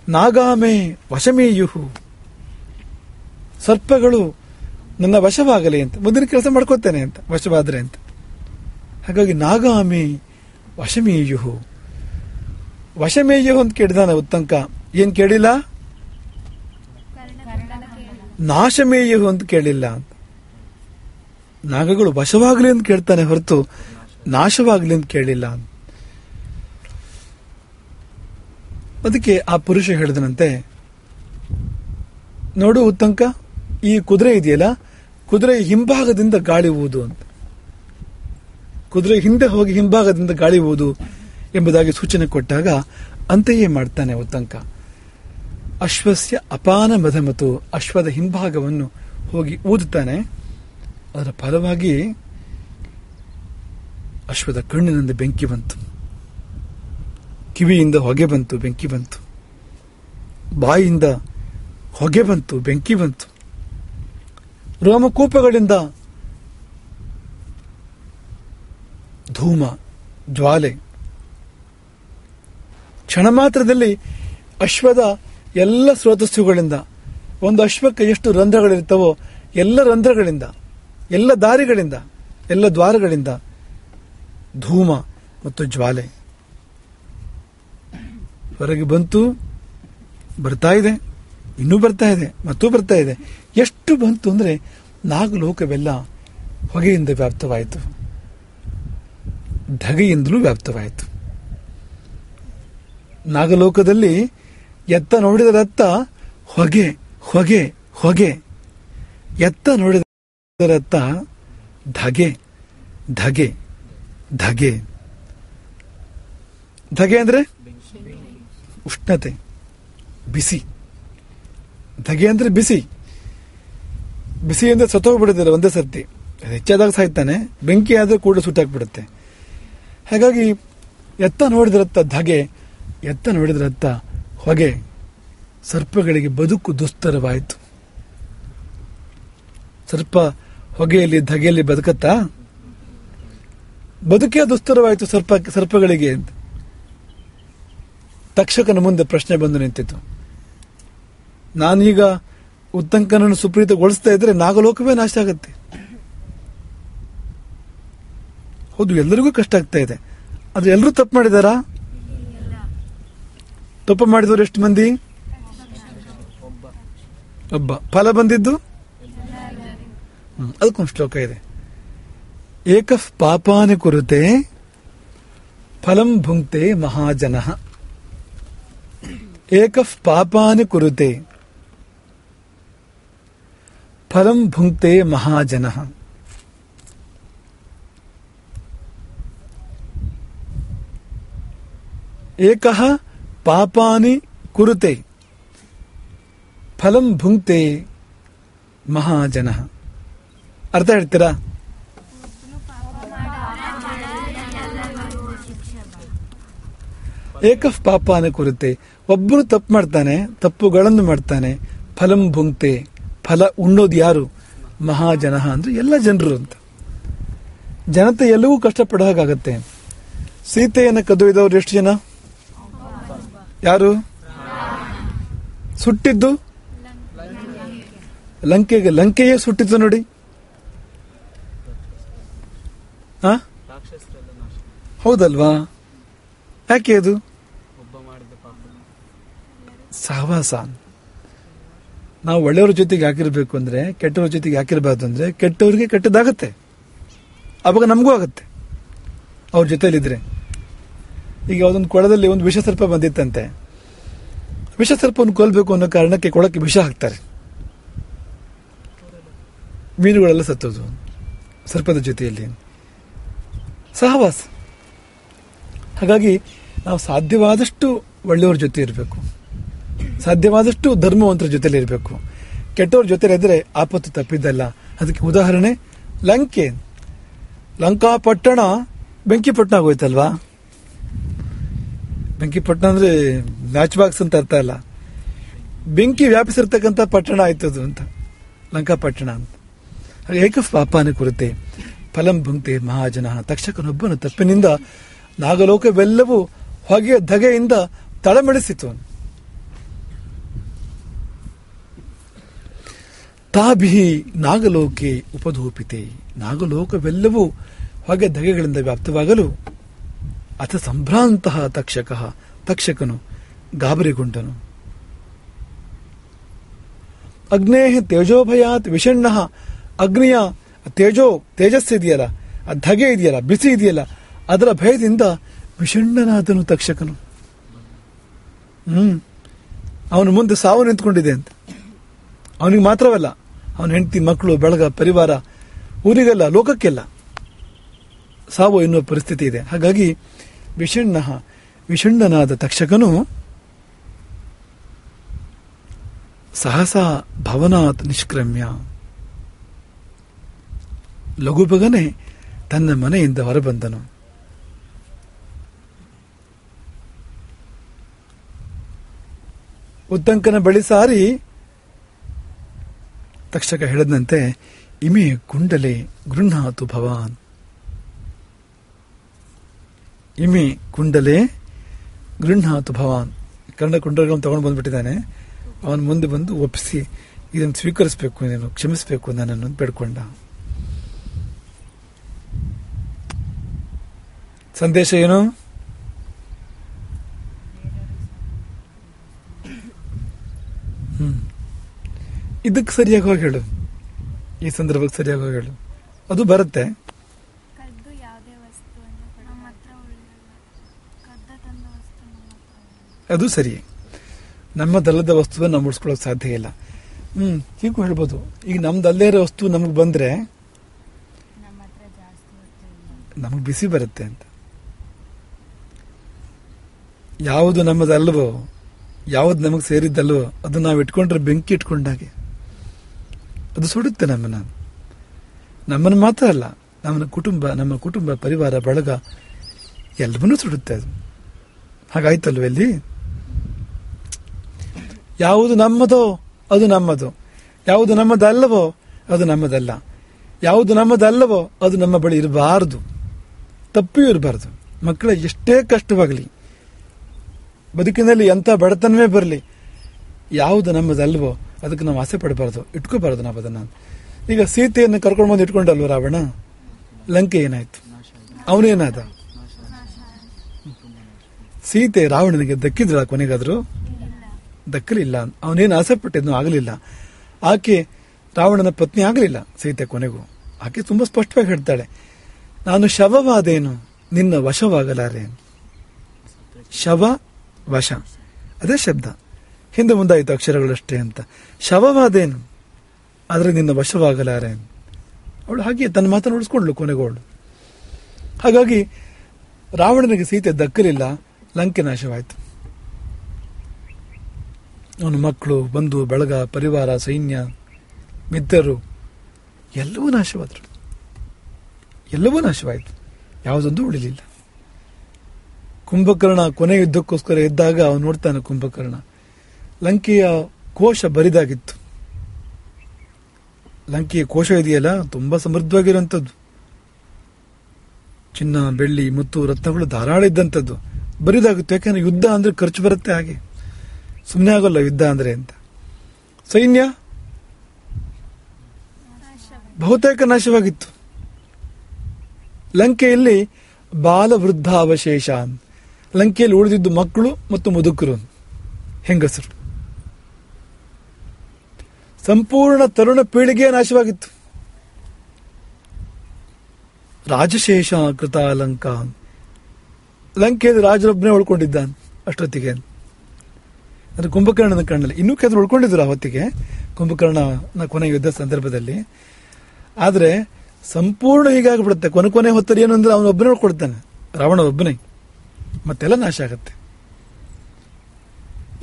ನಾಗಾಮೆ ವಶಮೇಯುಹು, ಸರ್ಪಗಳು ನನ್ನ ವಶವಾಗಲಿ ಅಂತ, ಮುಂದಿನ ಕೆಲಸ ಮಾಡ್ಕೋತೇನೆ ಅಂತ, ವಶವಾದ್ರೆ ಅಂತ. ಹಾಗಾಗಿ ನಾಗಾಮೆ ವಶಮೇಯುಹು, ವಶಮೇಯುಹು ಅಂತ ಕೇಳಿದಾನೆ ಉತ್ತಂಕ. ಏನ್ ಕೇಳಿಲ್ಲ? ನಾಶಮೇಯುಹು ಅಂತ ಕೇಳಿಲ್ಲ ಅಂತ. ನಾಗಗಳು ವಶವಾಗಲಿ ಅಂತ ಕೇಳ್ತಾನೆ ಹೊರತು ನಾಶವಾಗಲಿ ಅಂತ ಕೇಳಿಲ್ಲ. ಅದಕ್ಕೆ ಆ ಪುರುಷ ಹೇಳಿದನಂತೆ, ನೋಡು ಉತ್ತಂಕ, ಈ ಕುದುರೆ ಇದೆಯಲ್ಲ, ಕುದುರೆ ಹಿಂಭಾಗದಿಂದ ಗಾಳಿ ಊದು ಅಂತ. ಕುದುರೆ ಹಿಂದೆ ಹೋಗಿ ಹಿಂಭಾಗದಿಂದ ಗಾಳಿ ಊದು ಎಂಬುದಾಗಿ ಸೂಚನೆ ಕೊಟ್ಟಾಗ ಅಂತೆಯೇ ಮಾಡ್ತಾನೆ ಉತ್ತಂಕ. ಅಶ್ವಸ್ಯ ಅಪಾನ ಮಧಮತು, ಅಶ್ವದ ಹಿಂಭಾಗವನ್ನು ಹೋಗಿ ಊದುತ್ತಾನೆ. ಅದರ ಫಲವಾಗಿ ಅಶ್ವದ ಕಣ್ಣಿನಿಂದ ಬೆಂಕಿ ಬಂತು, ಕಿವಿಯಿಂದ ಹೊಗೆ ಬಂತು, ಬೆಂಕಿ ಬಂತು, ಬಾಯಿಯಿಂದ ಹೊಗೆ ಬಂತು, ಬೆಂಕಿ ಬಂತು, ರೋಮಕೂಪಗಳಿಂದ ಧೂಮ, ಜ್ವಾಲೆ. ಕ್ಷಣ ಮಾತ್ರದಲ್ಲಿ ಅಶ್ವದ ಎಲ್ಲ ಸ್ರೋತಸ್ಸುಗಳಿಂದ, ಒಂದು ಅಶ್ವಕ್ಕೆ ಎಷ್ಟು ರಂಧ್ರಗಳಿರ್ತವೋ ಎಲ್ಲ ರಂಧ್ರಗಳಿಂದ, ಎಲ್ಲ ದಾರಿಗಳಿಂದ, ಎಲ್ಲ ದ್ವಾರಗಳಿಂದ ಧೂಮ ಮತ್ತು ಜ್ವಾಲೆ ಹೊರಗೆ ಬಂತು. ಬರ್ತಾ ಇದೆ, ಇನ್ನೂ ಬರ್ತಾ ಇದೆ, ಮತ್ತೂ ಬರ್ತಾ ಇದೆ. ಎಷ್ಟು ಬಂತು ಅಂದ್ರೆ ನಾಗಲೋಕವೆಲ್ಲ ಹೊಗೆಯಿಂದ ವ್ಯಾಪ್ತವಾಯಿತು, ಧಗೆಯಿಂದಲೂ ವ್ಯಾಪ್ತವಾಯಿತು. ನಾಗಲೋಕದಲ್ಲಿ ಎತ್ತ ನೋಡಿದರತ್ತ ಹೊಗೆ ಹೊಗೆ ಹೊಗೆ, ಎತ್ತ ನೋಡಿದರತ್ತ ಧಗೆ ಧಗೆ ಧಗೆ. ಧಗೆ ಅಂದ್ರೆ ಉಷ್ಣತೆ, ಬಿಸಿ. ಧಗೆ ಅಂದ್ರೆ ಬಿಸಿ. ಬಿಸಿ ಅಂದ್ರೆ ಸತ್ತೋಗ್ಬಿಡುತ್ತಿಲ್ಲ ಒಂದೇ ಸರ್ತಿ, ಹೆಚ್ಚಾದಾಗ ಸಾಯ್ತಾನೆ. ಬೆಂಕಿ ಆದ್ರೆ ಕೂಡ ಸುಟ್ಟಾಕ್ಬಿಡುತ್ತೆ. ಹಾಗಾಗಿ ಎತ್ತ ನೋಡಿದ್ರತ್ತ ಧಗೆ, ಎತ್ತ ನೋಡಿದ್ರತ್ತ ಹೊಗೆ. ಸರ್ಪಗಳಿಗೆ ಬದುಕು ದುಸ್ತರವಾಯಿತು. ಸರ್ಪ ಹೊಗೆಯಲ್ಲಿ ಧಗೆಯಲ್ಲಿ ಬದುಕತ್ತಾ? ಬದುಕೇ ದುಸ್ತರವಾಯಿತು ಸರ್ಪಗಳಿಗೆ ಅಂತ. ತಕ್ಷಕನ ಮುಂದೆ ಪ್ರಶ್ನೆ ಬಂದು ನಿಂತಿತು. ನಾನೀಗ ಉತ್ತಂಕನನ್ನು ಸುಪ್ರೀತಗೊಳಿಸ್ತಾ ಇದ್ರೆ ನಾಗಲೋಕವೇ ನಾಶ ಆಗತ್ತೆ. ಹೌದು, ಎಲ್ಲರಿಗೂ ಕಷ್ಟ ಆಗ್ತಾ ಇದೆ. ಆದ್ರೆ ಎಲ್ಲರೂ ತಪ್ಪು ಮಾಡಿದಾರಾ? ತಪ್ಪು ಮಾಡಿದವರು ಎಷ್ಟು ಮಂದಿ? ಒಬ್ಬ. ಫಲ ಬಂದಿದ್ದು ಅದಕ್ಕೊಂದು ಶ್ಲೋಕ ಇದೆ. ಏಕಃ ಪಾಪಾನಿ ಕುರುತೆ ಫಲಂ ಭುಂಕ್ತೆ ಮಹಾಜನಃ. ಏಕಃ ಪಾಪಾನಿ ಕುರುತೆ ಫಲಂ ಭುಂಕ್ತೆ ಮಹಾಜನಃ. ಏಕಃ ಪಾಪಾನಿ ಕುರುತೆ ಫಲಂ ಭುಂಕ್ತೆ ಮಹಾಜನಃ. ಅರ್ಥ ಹೇಳ್ತೀರಾ? ಏಕಃ ಪಾಪಾನಿ ಕುರುತೆ, ಒಬ್ಬನು ತಪ್ಪು ಮಾಡ್ತಾನೆ, ತಪ್ಪುಗಳನ್ನು ಮಾಡ್ತಾನೆ. ಫಲಂ ಭುಂಕ್ತೆ, ಫಲ ಉಣ್ಣೋದು ಯಾರು? ಮಹಾಜನ ಅಂದ್ರೆ ಎಲ್ಲ ಜನರು ಅಂತ. ಜನತೆ ಎಲ್ಲವೂ ಕಷ್ಟಪಡೋ ಹಾಗಾಗತ್ತೆ. ಸೀತೆಯನ್ನು ಕದ್ದೊಯ್ದವ್ರು ಎಷ್ಟು ಜನ? ಯಾರು? ಸುಟ್ಟಿದ್ದು ಲಂಕೆಯೇ ಸುಟ್ಟಿದ್ದು ನೋಡಿ. ಹೌದಲ್ವಾ? ಯಾಕೆ ಅದು? ಸಹವಾಸ. ನಾವು ಒಳ್ಳೆಯವ್ರ ಜೊತೆಗೆ ಹಾಕಿರ್ಬೇಕು ಅಂದ್ರೆ, ಕೆಟ್ಟವ್ರ ಜೊತೆಗೆ ಹಾಕಿರ್ಬಾರ್ದು ಅಂದ್ರೆ, ಕೆಟ್ಟವ್ರಿಗೆ ಕೆಟ್ಟದಾಗತ್ತೆ, ಅವಾಗ ನಮಗೂ ಆಗತ್ತೆ ಅವ್ರ ಜೊತೆಲಿದ್ರೆ. ಈಗ ಅದೊಂದು ಕೊಳದಲ್ಲಿ ಒಂದು ವಿಷಸರ್ಪ ಬಂದಿತ್ತಂತೆ. ವಿಷಸರ್ಪವನ್ನು ಕೊಲ್ಬೇಕು ಅನ್ನೋ ಕಾರಣಕ್ಕೆ ಕೊಳಕ್ಕೆ ವಿಷ ಹಾಕ್ತಾರೆ. ಮೀನುಗಳೆಲ್ಲ ಸತ್ತೋದು ಸರ್ಪದ ಜೊತೆಯಲ್ಲಿ. ಸಹವಾಸ. ಹಾಗಾಗಿ ನಾವು ಸಾಧ್ಯವಾದಷ್ಟು ಒಳ್ಳೆಯವ್ರ ಜೊತೆ ಇರಬೇಕು, ಸಾಧ್ಯವಾದಷ್ಟು ಧರ್ಮವಂತರ ಜೊತೆಲಿ ಇರಬೇಕು. ಕೆಟ್ಟವ್ರ ಜೊತೆ ಇದ್ರೆ ಆಪತ್ತು ತಪ್ಪಿದ್ದಲ್ಲ. ಅದಕ್ಕೆ ಉದಾಹರಣೆ ಲಂಕೆ. ಲಂಕಾಪಟ್ಟಣ ಬೆಂಕಿಪಟ್ಟಣ ಆಗೋಯ್ತಲ್ವಾ? ಬೆಂಕಿಪಟ್ಟಣ ಅಂದ್ರೆ ಮ್ಯಾಚ್ ಬಾಕ್ಸ್ ಅಂತ ಅರ್ಥ ಅಲ್ಲ, ಬೆಂಕಿ ವ್ಯಾಪಿಸಿರ್ತಕ್ಕಂಥ ಪಟ್ಟಣ ಆಯ್ತದು ಅಂತ ಲಂಕಾಪಟ್ಟಣ ಅಂತ. ಹಾಗೆ ಏಕ ಪಾಪಾನ ಕುರಿತೆ ಫಲಂ ಭುಂಕ್ತೆ ಮಹಾಜನ. ತಕ್ಷಕನೊಬ್ಬನ ತಪ್ಪಿನಿಂದ ನಾಗಲೋಕವೆಲ್ಲವೂ ಹೊಗೆ ಧಗೆಯಿಂದ ತಳಮಳಿಸಿತು. ತಾಭಿಹಿ ನಾಗಲೋಕೆ ಉಪಧೂಪಿತೆ. ನಾಗಲೋಕವೆಲ್ಲವೂ ಹೊಗೆ ಧಗೆಗಳಿಂದ ವ್ಯಾಪ್ತವಾಗಲು ಅಥ ಸಂಭ್ರಾಂತಃ ತಕ್ಷಕನು ಗಾಬರಿಗೊಂಡನು. ಅಗ್ನೇ ತೇಜೋಭಯಾತ್ ವಿಷಣ್ಣ. ಅಗ್ನಿಯ ತೇಜಸ್ಸಿದೆಯಲ್ಲ, ಆ ಧಗೆ ಇದೆಯಲ್ಲ, ಬಿಸಿ ಇದೆಯಲ್ಲ, ಅದರ ಭಯದಿಂದ ವಿಷಣ್ಣನಾದನು ತಕ್ಷಕನು. ಅವನು ಮುಂದೆ ಸಾವು ನಿಂತ್ಕೊಂಡಿದೆ ಅಂತ. ಅವನಿಗೆ ಮಾತ್ರವಲ್ಲ, ಅವನ ಹೆಂಡತಿ, ಮಕ್ಕಳು, ಬಳಗ, ಪರಿವಾರ, ಊರಿಗೆಲ್ಲ, ಲೋಕಕ್ಕೆಲ್ಲ ಸಾವು ಎನ್ನುವ ಪರಿಸ್ಥಿತಿ ಇದೆ. ಹಾಗಾಗಿ ವಿಷಣ್ಣನಾದ ತಕ್ಷಕನು ಸಹಸಾ ಭವನಾತ್ ನಿಷ್ಕ್ರಮ್ಯ. ಲಘುಬಗನೆ ತನ್ನ ಮನೆಯಿಂದ ಹೊರಬಂದನು. ಉತ್ತಂಕನ ಬಳಿ ಸಾರಿ ತಕ್ಷಕ ಹೇಳಿದಂತೆ, ಇಮೆ ಕುಂಡಲೆ ಗೃಹಾತು ಭವಾನ್. ಇಮೆ ಕುಂಡಲೆ ಗೃಹಾತು ಭವಾನ್. ಕನ್ನಡ ಕುಂಡಲಗಳನ್ನು ತಗೊಂಡು ಬಂದ್ಬಿಟ್ಟಿದ್ದಾನೆ. ಅವನು ಮುಂದೆ ಬಂದು ಒಪ್ಪಿಸಿ, ಇದನ್ನು ಸ್ವೀಕರಿಸಬೇಕು, ನೀನು ಕ್ಷಮಿಸಬೇಕು ನನ್ನನ್ನು ಬೇಡ್ಕೊಂಡ. ಸಂದೇಶ ಏನು? ಇದಕ್ಕೆ ಸರಿಯಾಗಿ ಹೋಗಿ ಹೇಳು, ಈ ಸಂದರ್ಭಕ್ಕೆ ಸರಿಯಾಗಿ ಹೋಗಿ ಹೇಳು. ಅದು ಬರುತ್ತೆ. ಅದು ಸರಿ. ನಮ್ಮದಲ್ಲದ ವಸ್ತುವನ್ನು ನಾವು ಉಳಿಸ್ಕೊಳ್ಳೋಕೆ ಸಾಧ್ಯ ಇಲ್ಲ. ಹೀಗೂ ಹೇಳ್ಬೋದು. ಈಗ ನಮ್ದಲ್ಲೇ ಇರೋ ವಸ್ತು ನಮಗೆ ಬಂದ್ರೆ ನಮಗೆ ಬಿಸಿ ಬರುತ್ತೆ ಅಂತ. ಯಾವುದು ನಮ್ಮದಲ್ವೋ, ಯಾವ್ದು ನಮಗೆ ಸೇರಿದ್ದಲ್ವೋ ಅದು ನಾವು ಇಟ್ಕೊಂಡ್ರೆ ಬೆಂಕಿ ಇಟ್ಕೊಂಡಾಗೆ ಅದು ಸುಡುತ್ತೆ ನಮ್ಮನ್ನು ಮಾತ್ರ ಅಲ್ಲ, ನಮ್ಮ ಕುಟುಂಬ ಪರಿವಾರ ಬಳಗ ಎಲ್ಲವನ್ನೂ ಸುಡುತ್ತೆ ಅದು. ಹಾಗಾಯ್ತಲ್ವ ಇಲ್ಲಿ? ಯಾವುದು ನಮ್ಮದೋ ಅದು ನಮ್ಮದು, ಯಾವುದು ನಮ್ಮದಲ್ಲವೋ ಅದು ನಮ್ಮದಲ್ಲ, ಯಾವುದು ನಮ್ಮದಲ್ಲವೋ ಅದು ನಮ್ಮ ಬಳಿ ಇರಬಾರದು, ತಪ್ಪಿಯೂ ಇರಬಾರ್ದು. ಮಕ್ಕಳ ಎಷ್ಟೇ ಕಷ್ಟವಾಗಲಿ, ಬದುಕಿನಲ್ಲಿ ಎಂಥ ಬಡತನವೇ ಬರಲಿ, ಯಾವುದು ನಮ್ಮದಲ್ವೋ ಅದಕ್ಕೆ ನಾವು ಆಸೆ ಪಡಬಾರ್ದು, ಇಟ್ಕೋಬಾರ್ದು ನಾವು ಅದನ್ನು. ಈಗ ಸೀತೆಯನ್ನು ಕರ್ಕೊಂಡು ಬಂದು ಇಟ್ಕೊಂಡಲ್ವ ರಾವಣ, ಲಂಕೆ ಏನಾಯ್ತು? ಅವನೇನಾದ? ಸೀತೆ ರಾವಣನಿಗೆ ದಕ್ಕಿದ್ರ ಕೊನೆಗಾದ್ರು? ದಕ್ಕಲಿಲ್ಲ. ಅವನೇನು ಆಸೆ ಪಟ್ಟಿದ್ನೋ ಆಗಲಿಲ್ಲ. ಆಕೆ ರಾವಣನ ಪತ್ನಿ ಆಗಲಿಲ್ಲ ಸೀತೆ ಕೊನೆಗೂ. ಆಕೆ ತುಂಬಾ ಸ್ಪಷ್ಟವಾಗಿ ಹೇಳ್ತಾಳೆ, ನಾನು ಶವವಾದೇನು, ನಿನ್ನ ವಶವಾಗಲಾರೆ. ಶವ ವಶ ಅದೇ ಶಬ್ದ, ಹಿಂದೆ ಮುಂದಾಯಿತು ಅಕ್ಷರಗಳಷ್ಟೇ ಅಂತ. ಶವವಾದೇನು, ಆದ್ರೆ ನಿನ್ನ ವಶವಾಗಲಾರೆ. ಅವಳು ಹಾಗೆ ತನ್ನ ಮಾತನ್ನು ಉಳಿಸ್ಕೊಂಡ್ಳು ಕೊನೆಗೋಳು. ಹಾಗಾಗಿ ರಾವಣನಿಗೆ ಸೀತೆ ದಕ್ಕಲಿಲ್ಲ, ಲಂಕೆ ನಾಶವಾಯಿತು. ಅವನ ಮಕ್ಕಳು, ಬಂಧು ಬಳಗ, ಪರಿವಾರ, ಸೈನ್ಯ, ಮಿತ್ರರು ಎಲ್ಲವೂ ನಾಶವಾದರು. ಎಲ್ಲವೂ ನಾಶವಾಯಿತು, ಯಾವುದೊಂದು ಉಳಿಲಿಲ್ಲ. ಕುಂಭಕರ್ಣ ಕೊನೆ ಯುದ್ಧಕ್ಕೋಸ್ಕರ ಎದ್ದಾಗ ಅವನು ನೋಡ್ತಾನೆ, ಕುಂಭಕರ್ಣ ಲಂಕೆಯ ಕೋಶ ಬರಿದಾಗಿತ್ತು. ಲಂಕೆಯ ಕೋಶ ಇದೆಯಲ್ಲ ತುಂಬಾ ಸಮೃದ್ಧವಾಗಿರುವಂಥದ್ದು. ಚಿನ್ನ, ಬೆಳ್ಳಿ, ಮುತ್ತು, ರತ್ನಗಳು ಧಾರಾಳ ಇದ್ದಂಥದ್ದು. ಬರಿದಾಗುತ್ತೆ. ಯಾಕಂದ್ರೆ ಯುದ್ಧ ಅಂದ್ರೆ ಖರ್ಚು ಬರುತ್ತೆ, ಹಾಗೆ ಸುಮ್ಮನೆ ಆಗೋಲ್ಲ ಯುದ್ಧ ಅಂದ್ರೆ ಅಂತ. ಸೈನ್ಯ ಬಹುತೇಕ ನಾಶವಾಗಿತ್ತು. ಲಂಕೆಯಲ್ಲಿ ಬಾಲವೃದ್ಧ ಅವಶೇಷ, ಲಂಕೆಯಲ್ಲಿ ಉಳಿದಿದ್ದು ಮಕ್ಕಳು ಮತ್ತು ಮುದುಕರು, ಹೆಂಗಸರು. ಸಂಪೂರ್ಣ ತರುಣ ಪೀಳಿಗೆ ನಾಶವಾಗಿತ್ತು. ರಾಜಶೇಷ ಕೃತ ಲಂಕ, ಲಂಕೆಯಲ್ಲಿ ರಾಜರೊಬ್ಬನೇ ಉಳ್ಕೊಂಡಿದ್ದಾನೆ ಅಷ್ಟೊತ್ತಿಗೆ. ಅಂದ್ರೆ ಕುಂಭಕರ್ಣನ ಕಣ್ಣಲ್ಲಿ ಇನ್ನೂ ಕೆಲವರು ಉಳ್ಕೊಂಡಿದ್ರು ಆ ಹೊತ್ತಿಗೆ, ಕುಂಭಕರ್ಣನ ಕೊನೆ ಯುದ್ಧ ಸಂದರ್ಭದಲ್ಲಿ. ಆದ್ರೆ ಸಂಪೂರ್ಣ ಹೀಗಾಗ್ಬಿಡುತ್ತೆ. ಕೊನೆ ಹೊತ್ತಲ್ಲಿ ಏನು ಅಂದ್ರೆ ಅವನು ಒಬ್ಬನೇ ಉಳ್ಕೊಡ್ತಾನೆ, ರಾವಣ ಒಬ್ಬನೇ, ಮತ್ತೆಲ್ಲ ನಾಶ ಆಗತ್ತೆ.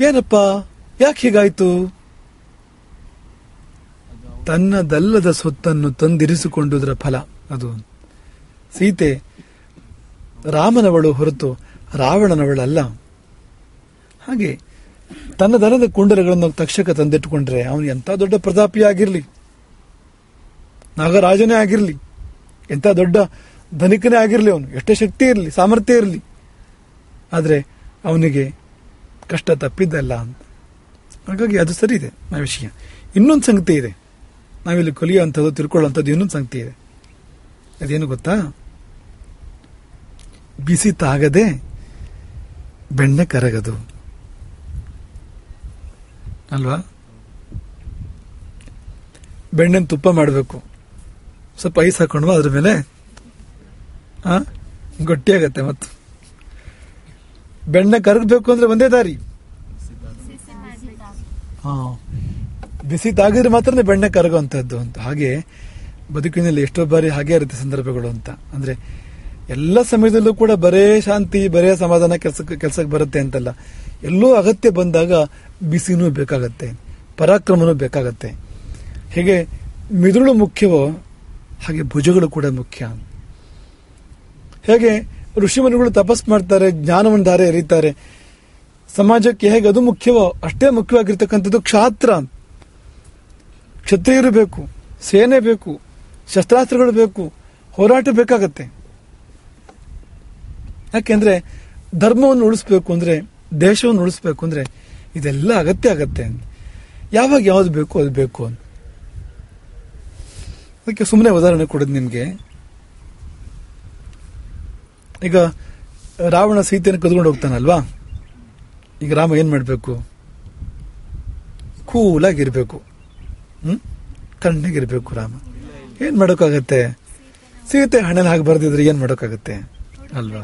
ಏನಪ್ಪ ಯಾಕೆ ಹೀಗಾಯ್ತು? ತನ್ನದಲ್ಲದ ಸೊತ್ತನ್ನು ತಂದಿರಿಸಿಕೊಂಡುದರ ಫಲ ಅದು. ಸೀತೆ ರಾಮನವಳು ಹೊರತು ರಾವಣನವಳಲ್ಲ. ಹಾಗೆ ತನ್ನದಲ್ಲದ ಕುಂಡಲಗಳನ್ನು ತಕ್ಷಕ ತಂದಿಟ್ಟುಕೊಂಡ್ರೆ ಅವನು ಎಂಥ ದೊಡ್ಡ ಪ್ರತಾಪಿ ಆಗಿರ್ಲಿ, ನಾಗರಾಜನೇ ಆಗಿರ್ಲಿ, ಎಂಥ ದೊಡ್ಡ ಧನಿಕನೇ ಆಗಿರ್ಲಿ, ಅವನು ಎಷ್ಟೇ ಶಕ್ತಿ ಇರಲಿ, ಸಾಮರ್ಥ್ಯ ಇರಲಿ, ಆದರೆ ಅವನಿಗೆ ಕಷ್ಟ ತಪ್ಪಿದ್ದಲ್ಲ ಅಂತ. ಹಾಗಾಗಿ ಅದು ಸರಿ ಇದೆ ಆ ವಿಷಯ. ಇನ್ನೊಂದು ಸಂಗತಿ ಇದೆ, ನಾವಿಲ್ಲಿ ಕಲಿಯುವಂಥದ್ದು ತಿಳ್ಕೊಳ್ಳುವಂಥದ್ದು ಇನ್ನೊಂದು ಸಂಗತಿ ಇದೆ. ಅದೇನು ಗೊತ್ತಾ? ಬಿಸಿ ತಾಗದೆ ಬೆಣ್ಣೆ ಕರಗದು ಅಲ್ವಾ? ಬೆಣ್ಣೆನ ತುಪ್ಪ ಮಾಡಬೇಕು, ಸ್ವಲ್ಪ ಐಸ್ ಹಾಕೊಂಡು ಅದ್ರ ಮೇಲೆ ಗಟ್ಟಿಯಾಗತ್ತೆ. ಮತ್ತು ಬೆಣ್ಣೆ ಕರಗಬೇಕು ಅಂದ್ರೆ ಒಂದೇ ದಾರಿ, ಬಿಸಿ ತಾಗಿದ್ರೆ ಮಾತ್ರ ಬೆಣ್ಣೆ ಕರಗುವಂತಹದ್ದು ಅಂತ. ಹಾಗೆ ಬದುಕಿನಲ್ಲಿ ಎಷ್ಟೋ ಬಾರಿ ಹಾಗೆ ಇರುತ್ತೆ ಸಂದರ್ಭಗಳು ಅಂತ. ಅಂದ್ರೆ ಎಲ್ಲ ಸಮಯದಲ್ಲೂ ಕೂಡ ಬರೇ ಶಾಂತಿ, ಬರೇ ಸಮಾಧಾನ ಕೆಲ್ಸಕ್ಕೆ ಬರುತ್ತೆ ಅಂತಲ್ಲ. ಎಲ್ಲೋ ಅಗತ್ಯ ಬಂದಾಗ ಬಿಸಿನೂ ಬೇಕಾಗತ್ತೆ, ಪರಾಕ್ರಮನೂ ಬೇಕಾಗತ್ತೆ. ಹೇಗೆ ಮಿದುಳು ಮುಖ್ಯವೋ ಹಾಗೆ ಭುಜಗಳು ಕೂಡ ಮುಖ್ಯ. ಹೇಗೆ ಋಷಿಮುನಿಗಳು ತಪಸ್ ಮಾಡ್ತಾರೆ, ಜ್ಞಾನವನ್ನು ಧಾರೆ ಎರೀತಾರೆ, ಸಮಾಜಕ್ಕೆ ಹೇಗೆ ಅದು ಮುಖ್ಯವೋ ಅಷ್ಟೇ ಮುಖ್ಯವಾಗಿರ್ತಕ್ಕಂಥದ್ದು ಕ್ಷಾತ್ರ. ಕ್ಷತ್ರಿಯರು ಬೇಕು, ಸೇನೆ ಬೇಕು, ಶಸ್ತ್ರಾಸ್ತ್ರಗಳು ಬೇಕು, ಹೋರಾಟ ಬೇಕಾಗತ್ತೆ. ಯಾಕೆಂದ್ರೆ ಧರ್ಮವನ್ನು ಉಳಿಸ್ಬೇಕು ಅಂದ್ರೆ, ದೇಶವನ್ನು ಉಳಿಸ್ಬೇಕು ಅಂದ್ರೆ ಇದೆಲ್ಲ ಅಗತ್ಯ ಆಗತ್ತೆ. ಯಾವಾಗ ಯಾವ್ದು ಬೇಕು ಅದು ಬೇಕು ಅಂತ. ಅದಕ್ಕೆ ಸುಮ್ಮನೆ ಉದಾಹರಣೆ ಕೊಡೋದು ನಿಮ್ಗೆ. ಈಗ ರಾವಣ ಸೀತೆಯನ್ನು ಕದ್ಕೊಂಡು ಹೋಗ್ತಾನಲ್ವಾ, ಈಗ ರಾಮ ಏನ್ ಮಾಡ್ಬೇಕು? ಕೂಲಾಗಿರ್ಬೇಕು, ತಣ್ಣಗಿರ್ಬೇಕು. ರಾಮ ಏನ್ ಮಾಡೋಕ್ಕಾಗತ್ತೆ? ಸೀತೆ ಹಣೆಲ್ ಹಾಗೆ ಬರ್ದಿದ್ರೆ ಏನ್ ಮಾಡೋಕ್ಕಾಗತ್ತೆ ಅಲ್ವಾ?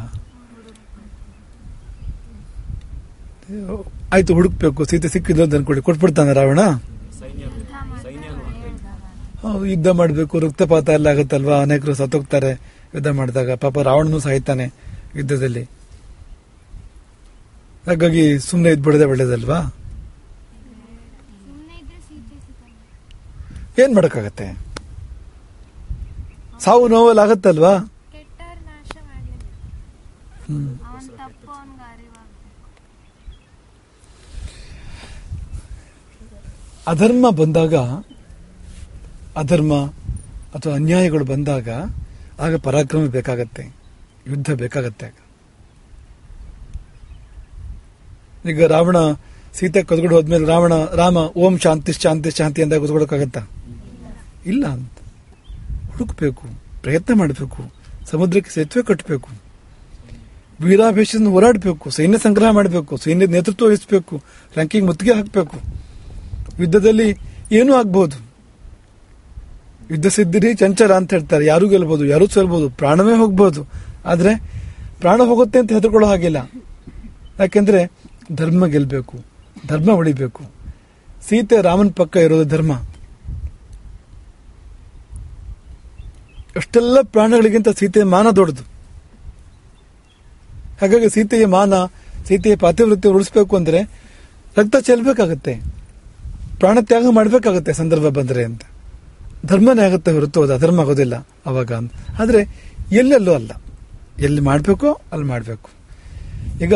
ಆಯ್ತು, ಹುಡುಕ್ಬೇಕು, ಸೀತೆ ಸಿಕ್ಕಿದ್ರು ಅಂತ ಅನ್ಕೊಳ್ಳಿ, ಕೊಟ್ಬಿಡ್ತಾನೆ ರಾವಣ. ಯುದ್ಧ ಮಾಡ್ಬೇಕು, ರಕ್ತಪಾತ ಎಲ್ಲ ಆಗುತ್ತಲ್ವಾ, ಅನೇಕರು ಸತ್ತೋಗ್ತಾರೆ ಯುದ್ಧ ಮಾಡಿದಾಗ. ಪಾಪ ರಾವಣನು ಸಾಯ್ತಾನೆ ಯುದ್ಧದಲ್ಲಿ. ಹಾಗಾಗಿ ಸುಮ್ಮನೆ ಇದ್ಬಿಡದೆ ಒಳ್ಳೇದಲ್ವಾ? ಏನ್ ಮಾಡಕ್ಕಾಗತ್ತೆ? ಸಾವು ನೋವಲ್ಲಿ ಆಗತ್ತಲ್ವಾ? ಅಧರ್ಮ ಬಂದಾಗ, ಅಧರ್ಮ ಅಥವಾ ಅನ್ಯಾಯಗಳು ಬಂದಾಗ ಆಗ ಪರಾಕ್ರಮ ಬೇಕಾಗತ್ತೆ, ಯುದ್ಧ ಬೇಕಾಗತ್ತೆ. ಈಗ ರಾವಣ ಸೀತೆ ಕದ್ಕೊಂಡು ಹೋದ್ಮೇಲೆ ರಾಮ ಓಂ ಶಾಂತಿ ಶಾಂತಿ ಶಾಂತಿ ಅಂತ ಕೂತ್ಕೊಳ್ಳೋಕ್ಕಾಗತ್ತಾ? ಇಲ್ಲ ಅಂತ. ಹುಡುಕ್ಬೇಕು, ಪ್ರಯತ್ನ ಮಾಡಬೇಕು, ಸಮುದ್ರಕ್ಕೆ ಸೇತುವೆ ಕಟ್ಟಬೇಕು, ವೀರಾಭ್ಯಾಸ ಹೋರಾಡಬೇಕು, ಸೈನ್ಯ ಸಂಗ್ರಹ ಮಾಡಬೇಕು, ಸೈನ್ಯದ ನೇತೃತ್ವ ವಹಿಸಬೇಕು, ರ್ಯಾಂಕಿಂಗ್ ಮುತ್ತಿಗೆ ಹಾಕಬೇಕು. ಯುದ್ಧದಲ್ಲಿ ಏನೂ ಆಗ್ಬಹುದು. ಯುದ್ಧ ಸಿದ್ಧಿರಿ ಚಂಚಲ ಅಂತ ಹೇಳ್ತಾರೆ. ಯಾರು ಗೆಲ್ಬಹುದು, ಯಾರು ಸೋಲ್ಬಹುದು, ಪ್ರಾಣವೇ ಹೋಗ್ಬಹುದು. ಆದ್ರೆ ಪ್ರಾಣ ಹೋಗುತ್ತೆ ಅಂತ ಹೆದರ್ಕೊಳ್ಳೋ ಹಾಗಿಲ್ಲ. ಯಾಕೆಂದ್ರೆ ಧರ್ಮ ಗೆಲ್ಬೇಕು, ಧರ್ಮ ಉಳಿಬೇಕು. ಸೀತೆ ರಾಮನ ಪಕ್ಕ ಇರೋದು ಧರ್ಮ. ಅಷ್ಟೆಲ್ಲ ಪ್ರಾಣಗಳಿಗಿಂತ ಸೀತೆಯ ಮಾನ ದೊಡ್ಡದು. ಹಾಗಾಗಿ ಸೀತೆಯ ಮಾನ, ಸೀತೆಯ ಪಾತಿವೃತ್ಯ ಉಳಿಸ್ಬೇಕು ಅಂದ್ರೆ ರಕ್ತ ಚೆಲ್ಬೇಕಾಗತ್ತೆ, ಪ್ರಾಣ ತ್ಯಾಗ ಮಾಡಬೇಕಾಗತ್ತೆ ಸಂದರ್ಭ ಬಂದ್ರೆ ಅಂತ. ಧರ್ಮನೇ ಆಗುತ್ತೆ ಹೊರತು ಅದು ಅಧರ್ಮ ಆಗೋದಿಲ್ಲ ಅವಾಗ. ಆದ್ರೆ ಎಲ್ಲೆಲ್ಲೂ ಅಲ್ಲ, ಎಲ್ಲಿ ಮಾಡ್ಬೇಕೋ ಅಲ್ಲಿ ಮಾಡ್ಬೇಕು. ಈಗ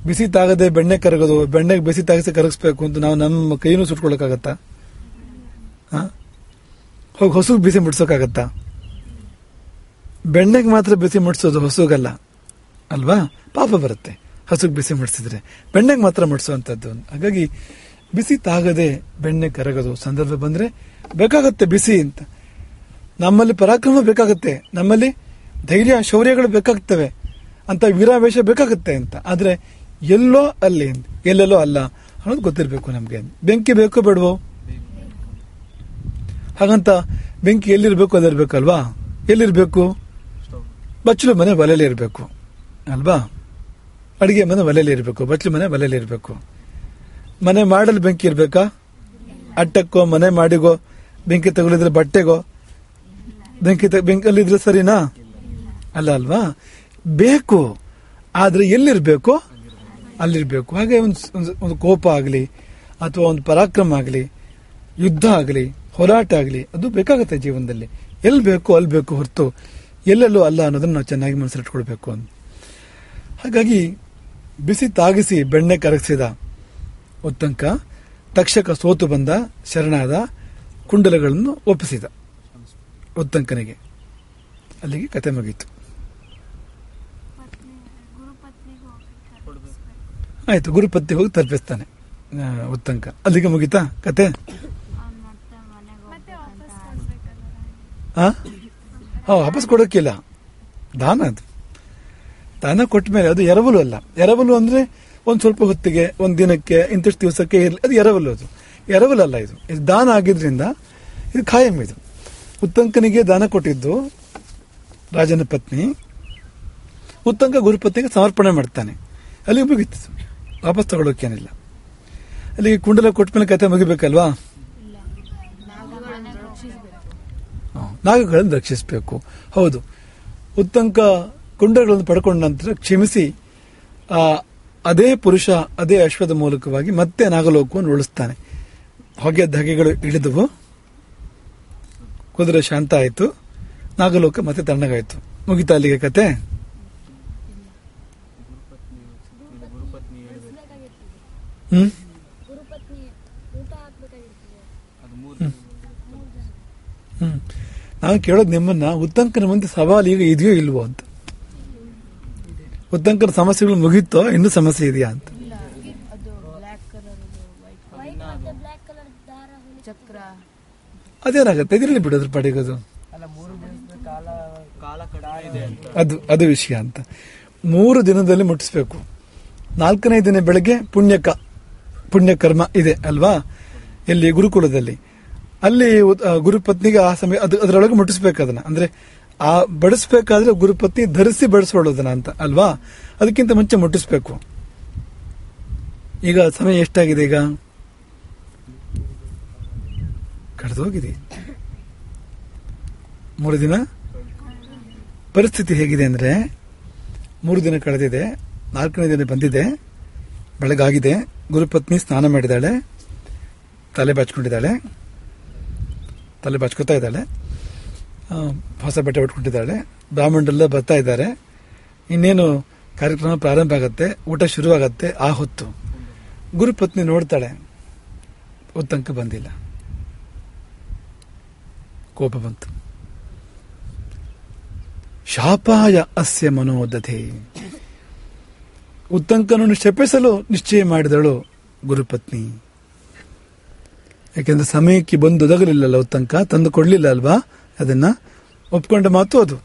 ಬಿಸಿ ತಾಗದೆ ಬೆಣ್ಣೆ ಕರಗೋದು, ಬೆಣ್ಣೆಗೆ ಬಿಸಿ ತಾಗಿಸಿ ಕರಗಿಸ್ಬೇಕು ಅಂತ ನಾವು ನಮ್ಮ ಕೈನೂ ಸುಟ್ಕೊಳಕ್ಕಾಗತ್ತಾ? ಹೋಗಿ ಹೊಸಗ್ ಬಿಸಿ ಮುಡ್ಸೋಕ್ಕಾಗತ್ತಾ? ಬೆಣ್ಣೆಗೆ ಮಾತ್ರ ಬಿಸಿ ಮುಡ್ಸೋದು, ಹೊಸಗಲ್ಲ ಅಲ್ವಾ? ಪಾಪ ಬರುತ್ತೆ. ಹಸುಗ್ ಬಿಸಿ ಮುಡಿಸಿದ್ರೆ, ಬೆಣ್ಣೆಗೆ ಮಾತ್ರ ಮುಡಿಸುವಂಥದ್ದು. ಹಾಗಾಗಿ ಬಿಸಿ ತಾಗದೆ ಬೆಣ್ಣೆ ಕರಗದು. ಸಂದರ್ಭ ಬಂದ್ರೆ ಬೇಕಾಗತ್ತೆ ಬಿಸಿ ಅಂತ. ನಮ್ಮಲ್ಲಿ ಪರಾಕ್ರಮ ಬೇಕಾಗತ್ತೆ, ನಮ್ಮಲ್ಲಿ ಧೈರ್ಯ ಶೌರ್ಯಗಳು ಬೇಕಾಗ್ತವೆ ಅಂತ, ವೀರಾವೇಶ ಬೇಕಾಗುತ್ತೆ ಅಂತ. ಆದ್ರೆ ಎಲ್ಲೋ ಅಲ್ಲಿ, ಎಲ್ಲೆಲ್ಲೋ ಅಲ್ಲ ಅನ್ನೋದು ಗೊತ್ತಿರಬೇಕು ನಮ್ಗೆ. ಬೆಂಕಿ ಬೇಕೋ ಬೇಡವೋ? ಹಾಗಂತ ಬೆಂಕಿ ಎಲ್ಲಿರ್ಬೇಕು ಅಲ್ಲಿರ್ಬೇಕಲ್ವಾ? ಎಲ್ಲಿರ್ಬೇಕು? ಬಚ್ಚಲು ಮನೆ ಒಲೆಯಲ್ಲಿ ಇರಬೇಕು ಅಲ್ವಾ? ಅಡಿಗೆ ಮನೆ ಒಲೆಯಲ್ಲಿ ಇರಬೇಕು, ಬಚ್ಚಲು ಮನೆ ಒಲೆಯಲ್ಲಿ ಇರಬೇಕು. ಮನೆ ಮಾಡಲು ಬೆಂಕಿ ಇರ್ಬೇಕಾ? ಅಟ್ಟಕ್ಕೋ ಮನೆ ಮಾಡಿಗೋ ಬೆಂಕಿ ತಗುಲಿದ್ರೆ ಬಟ್ಟೆಗೋ ಬೆಂಕಲ್ಲಿದ್ರೆ ಸರಿನಾ? ಅಲ್ಲ ಅಲ್ವಾ? ಬೇಕು, ಆದ್ರೆ ಎಲ್ಲಿರ್ಬೇಕು ಅಲ್ಲಿರ್ಬೇಕು. ಹಾಗೆ ಒಂದು ಕೋಪ ಆಗಲಿ ಅಥವಾ ಒಂದು ಪರಾಕ್ರಮ ಆಗಲಿ, ಯುದ್ಧ ಆಗಲಿ, ಹೋರಾಟ ಆಗಲಿ, ಅದು ಬೇಕಾಗುತ್ತೆ ಜೀವನದಲ್ಲಿ. ಎಲ್ಲಿ ಬೇಕು ಅಲ್ಲಿ ಬೇಕು, ಹೊರತು ಎಲ್ಲೆಲ್ಲೂ ಅಲ್ಲ ಅನ್ನೋದನ್ನ ನಾವು ಚೆನ್ನಾಗಿ ಮನಸ್ಸಿಟ್ಕೊಳ್ಬೇಕು ಅಂತ. ಹಾಗಾಗಿ ಬಿಸಿ ತಾಗಿಸಿ ಬೆಣ್ಣೆ ಕರಗಿಸಿದ ಉತ್ತಂಕ ತಕ್ಷಕ ಸೋತು ಬಂದ, ಶರಣಾದ, ಕುಂಡಲಗಳನ್ನು ಒಪ್ಪಿಸಿದ ಉತ್ತಂಕನಿಗೆ. ಅಲ್ಲಿಗೆ ಕತೆ ಮುಗೀತು. ಆಯ್ತು, ಗುರುಪತ್ನಿ ಹೋಗಿ ತಲುಪಿಸ್ತಾನೆ ಉತ್ತಂಕ. ಅಲ್ಲಿಗೆ ಮುಗೀತಾ ಕತೆ? ವಾಪಸ್ ಕೊಡೋಕ್ಕಿಲ್ಲ, ದಾನ. ಅದು ದಾನ ಕೊಟ್ಟ ಮೇಲೆ ಅದು ಎರವಲು ಅಲ್ಲ. ಎರವಲು ಅಂದ್ರೆ ಒಂದ್ ಸ್ವಲ್ಪ ಹೊತ್ತಿಗೆ, ಒಂದ್ ದಿನಕ್ಕೆ, ಇಂತಿಷ್ಟು ದಿವಸಕ್ಕೆ ಇರಲಿ, ಅದು ಎರವಲು. ಅದು ಎರವಲಲ್ಲ, ಇದು ದಾನ ಆಗಿದ್ರಿಂದ ಇದು ಖಾಯಂ. ಇದು ಉತ್ತಂಕನಿಗೆ ದಾನ ಕೊಟ್ಟಿದ್ದು ರಾಜನ ಪತ್ನಿ, ಉತ್ತಂಕ ಗುರುಪತ್ನಿಗೆ ಸಮರ್ಪಣೆ ಮಾಡ್ತಾನೆ. ಅಲ್ಲಿಗೆ ಮುಗೀತು, ವಾಪಸ್ ತಗೊಳ್ಳೋಕೇನಿಲ್ಲ. ಅಲ್ಲಿಗೆ ಕುಂಡಲ ಕೊಟ್ಟ ಮೇಲೆ ಕತೆ ಮುಗಿಬೇಕಲ್ವಾ? ನಾಗಗಳನ್ನು ರಕ್ಷಿಸಬೇಕು. ಹೌದು, ಉತ್ತಂಕ ಕುಂಡಗಳನ್ನು ಪಡ್ಕೊಂಡ ನಂತರ ಕ್ಷಮಿಸಿ ಅದೇ ಪುರುಷ ಅದೇ ಅಶ್ವದ ಮೂಲಕವಾಗಿ ಮತ್ತೆ ನಾಗಲೋಕವನ್ನು ಉಳಿಸ್ತಾನೆ. ಹೊಗೆ ಧಗೆಗಳು ಇಳಿದವು, ಕುದುರೆ ಶಾಂತ ಆಯಿತು, ನಾಗಲೋಕ ಮತ್ತೆ ತಣ್ಣಗಾಯ್ತು. ಮುಗಿತಾ ಅಲ್ಲಿಗೆ ಕತೆ? ನಾವು ಕೇಳೋದು ನಿಮ್ಮನ್ನ, ಉತ್ತಂಕನ ಮುಂದೆ ಸವಾಲು ಈಗ ಇದೆಯೋ ಇಲ್ವೋ ಅಂತ. ಉತ್ತಂಕನ ಸಮಸ್ಯೆಗಳು ಮುಗೀತೋ ಇನ್ನೂ ಸಮಸ್ಯೆ ಇದೆಯಾ ಅಂತ. ಅದೇನಾಗತ್ತೆ, ಇದಿರಲಿ ಬಿಡೋದ್ರ ಪಾಡಿಗೋದು, ಅದು ವಿಷಯ ಅಂತ. 3 ದಿನದಲ್ಲಿ ಮುಟ್ಟಿಸ್ಬೇಕು. 4ನೇ ದಿನ ಬೆಳಗ್ಗೆ ಪುಣ್ಯಕರ್ಮ ಇದೆ ಅಲ್ವಾ? ಎಲ್ಲಿ? ಗುರುಕುಲದಲ್ಲಿ. ಅಲ್ಲಿ ಗುರುಪತ್ನಿಗೆ ಆ ಸಮಯ ಅದರೊಳಗೆ ಮುಟ್ಟಿಸ್ಬೇಕು ಅದನ್ನ. ಅಂದ್ರೆ ಆ ಬಡಿಸ್ಬೇಕಾದ್ರೆ ಗುರುಪತ್ನಿ ಧರಿಸಿ ಬಡಿಸ್ಕೊಳ್ಳೋದನ್ನ ಅಂತ ಅಲ್ವಾ? ಅದಕ್ಕಿಂತ ಮುಂಚೆ ಮುಟ್ಟಿಸ್ಬೇಕು. ಈಗ ಸಮಯ ಎಷ್ಟಾಗಿದೆ? ಈಗ ಕಳೆದೋಗಿದೆ 3 ದಿನ. ಪರಿಸ್ಥಿತಿ ಹೇಗಿದೆ ಅಂದ್ರೆ, 3 ದಿನ ಕಳೆದಿದೆ, 4ನೇ ದಿನ ಬಂದಿದೆ, ಬೆಳಗಾಗಿದೆ. ಗುರುಪತ್ನಿ ಸ್ನಾನ ಮಾಡಿದಾಳೆ, ತಲೆ ಬಾಚ್ಕೊತಾ ಇದ್ದಾಳೆ, ಹೊಸ ಬಟ್ಟೆ ಉಟ್ಕೊಂಡಿದ್ದಾಳೆ. ಬ್ರಾಹ್ಮಣರೆಲ್ಲ ಬರ್ತಾ ಇದ್ದಾರೆ. ಇನ್ನೇನು ಕಾರ್ಯಕ್ರಮ ಪ್ರಾರಂಭ ಆಗತ್ತೆ, ಊಟ ಶುರುವಾಗತ್ತೆ. ಆ ಹೊತ್ತು ಗುರುಪತ್ನಿ ನೋಡ್ತಾಳೆ, ಉತ್ತಂಕ ಬಂದಿಲ್ಲ. ಕೋಪ ಬಂತು. ಶಾಪಾಯ ಅಸ್ಯ ಮನೋದಧೆ. ಉತ್ತಂಕನನ್ನು ಶಪಿಸಲು ನಿಶ್ಚಯ ಮಾಡಿದಳು ಗುರುಪತ್ನಿ. ಯಾಕೆಂದ್ರೆ ಸಮಯಕ್ಕೆ ಬಂದು ಒದಗಲಿಲ್ಲಲ್ಲ ಉತ್ತಂಕ, ತಂದು ಕೊಡ್ಲಿಲ್ಲ ಅಲ್ವಾ? ಅದನ್ನ ಒಪ್ಕೊಂಡ ಮಾತು ಅದು.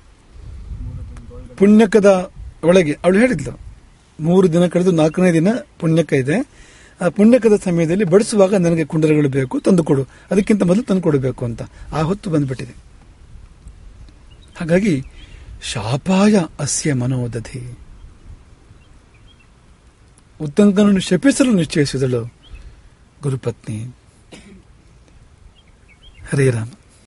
ಪುಣ್ಯಕದ ಒಳಗೆ ಅವಳು ಹೇಳಿದ್ಲು, 3 ದಿನ ಕಳೆದು 4ನೇ ದಿನ ಪುಣ್ಯಕ ಇದೆ. ಆ ಪುಣ್ಯಕದ ಸಮಯದಲ್ಲಿ ಬಡಿಸುವಾಗ ನನಗೆ ಕುಂಡಲಗಳು ಬೇಕು, ತಂದು ಕೊಡು, ಅದಕ್ಕಿಂತ ಮೊದಲು ತಂದು ಕೊಡಬೇಕು ಅಂತ. ಆ ಹೊತ್ತು ಬಂದ್ಬಿಟ್ಟಿದೆ. ಹಾಗಾಗಿ ಶಾಪಾಯ ಅಸ್ಯ ಮನೋದಧಿ. ಉತ್ತಂಕನನ್ನು ಶಪಿಸಲು ನಿಶ್ಚಯಿಸಿದಳು ಗುರುಪತ್ನಿ. ಹರೇ ರಾಮ.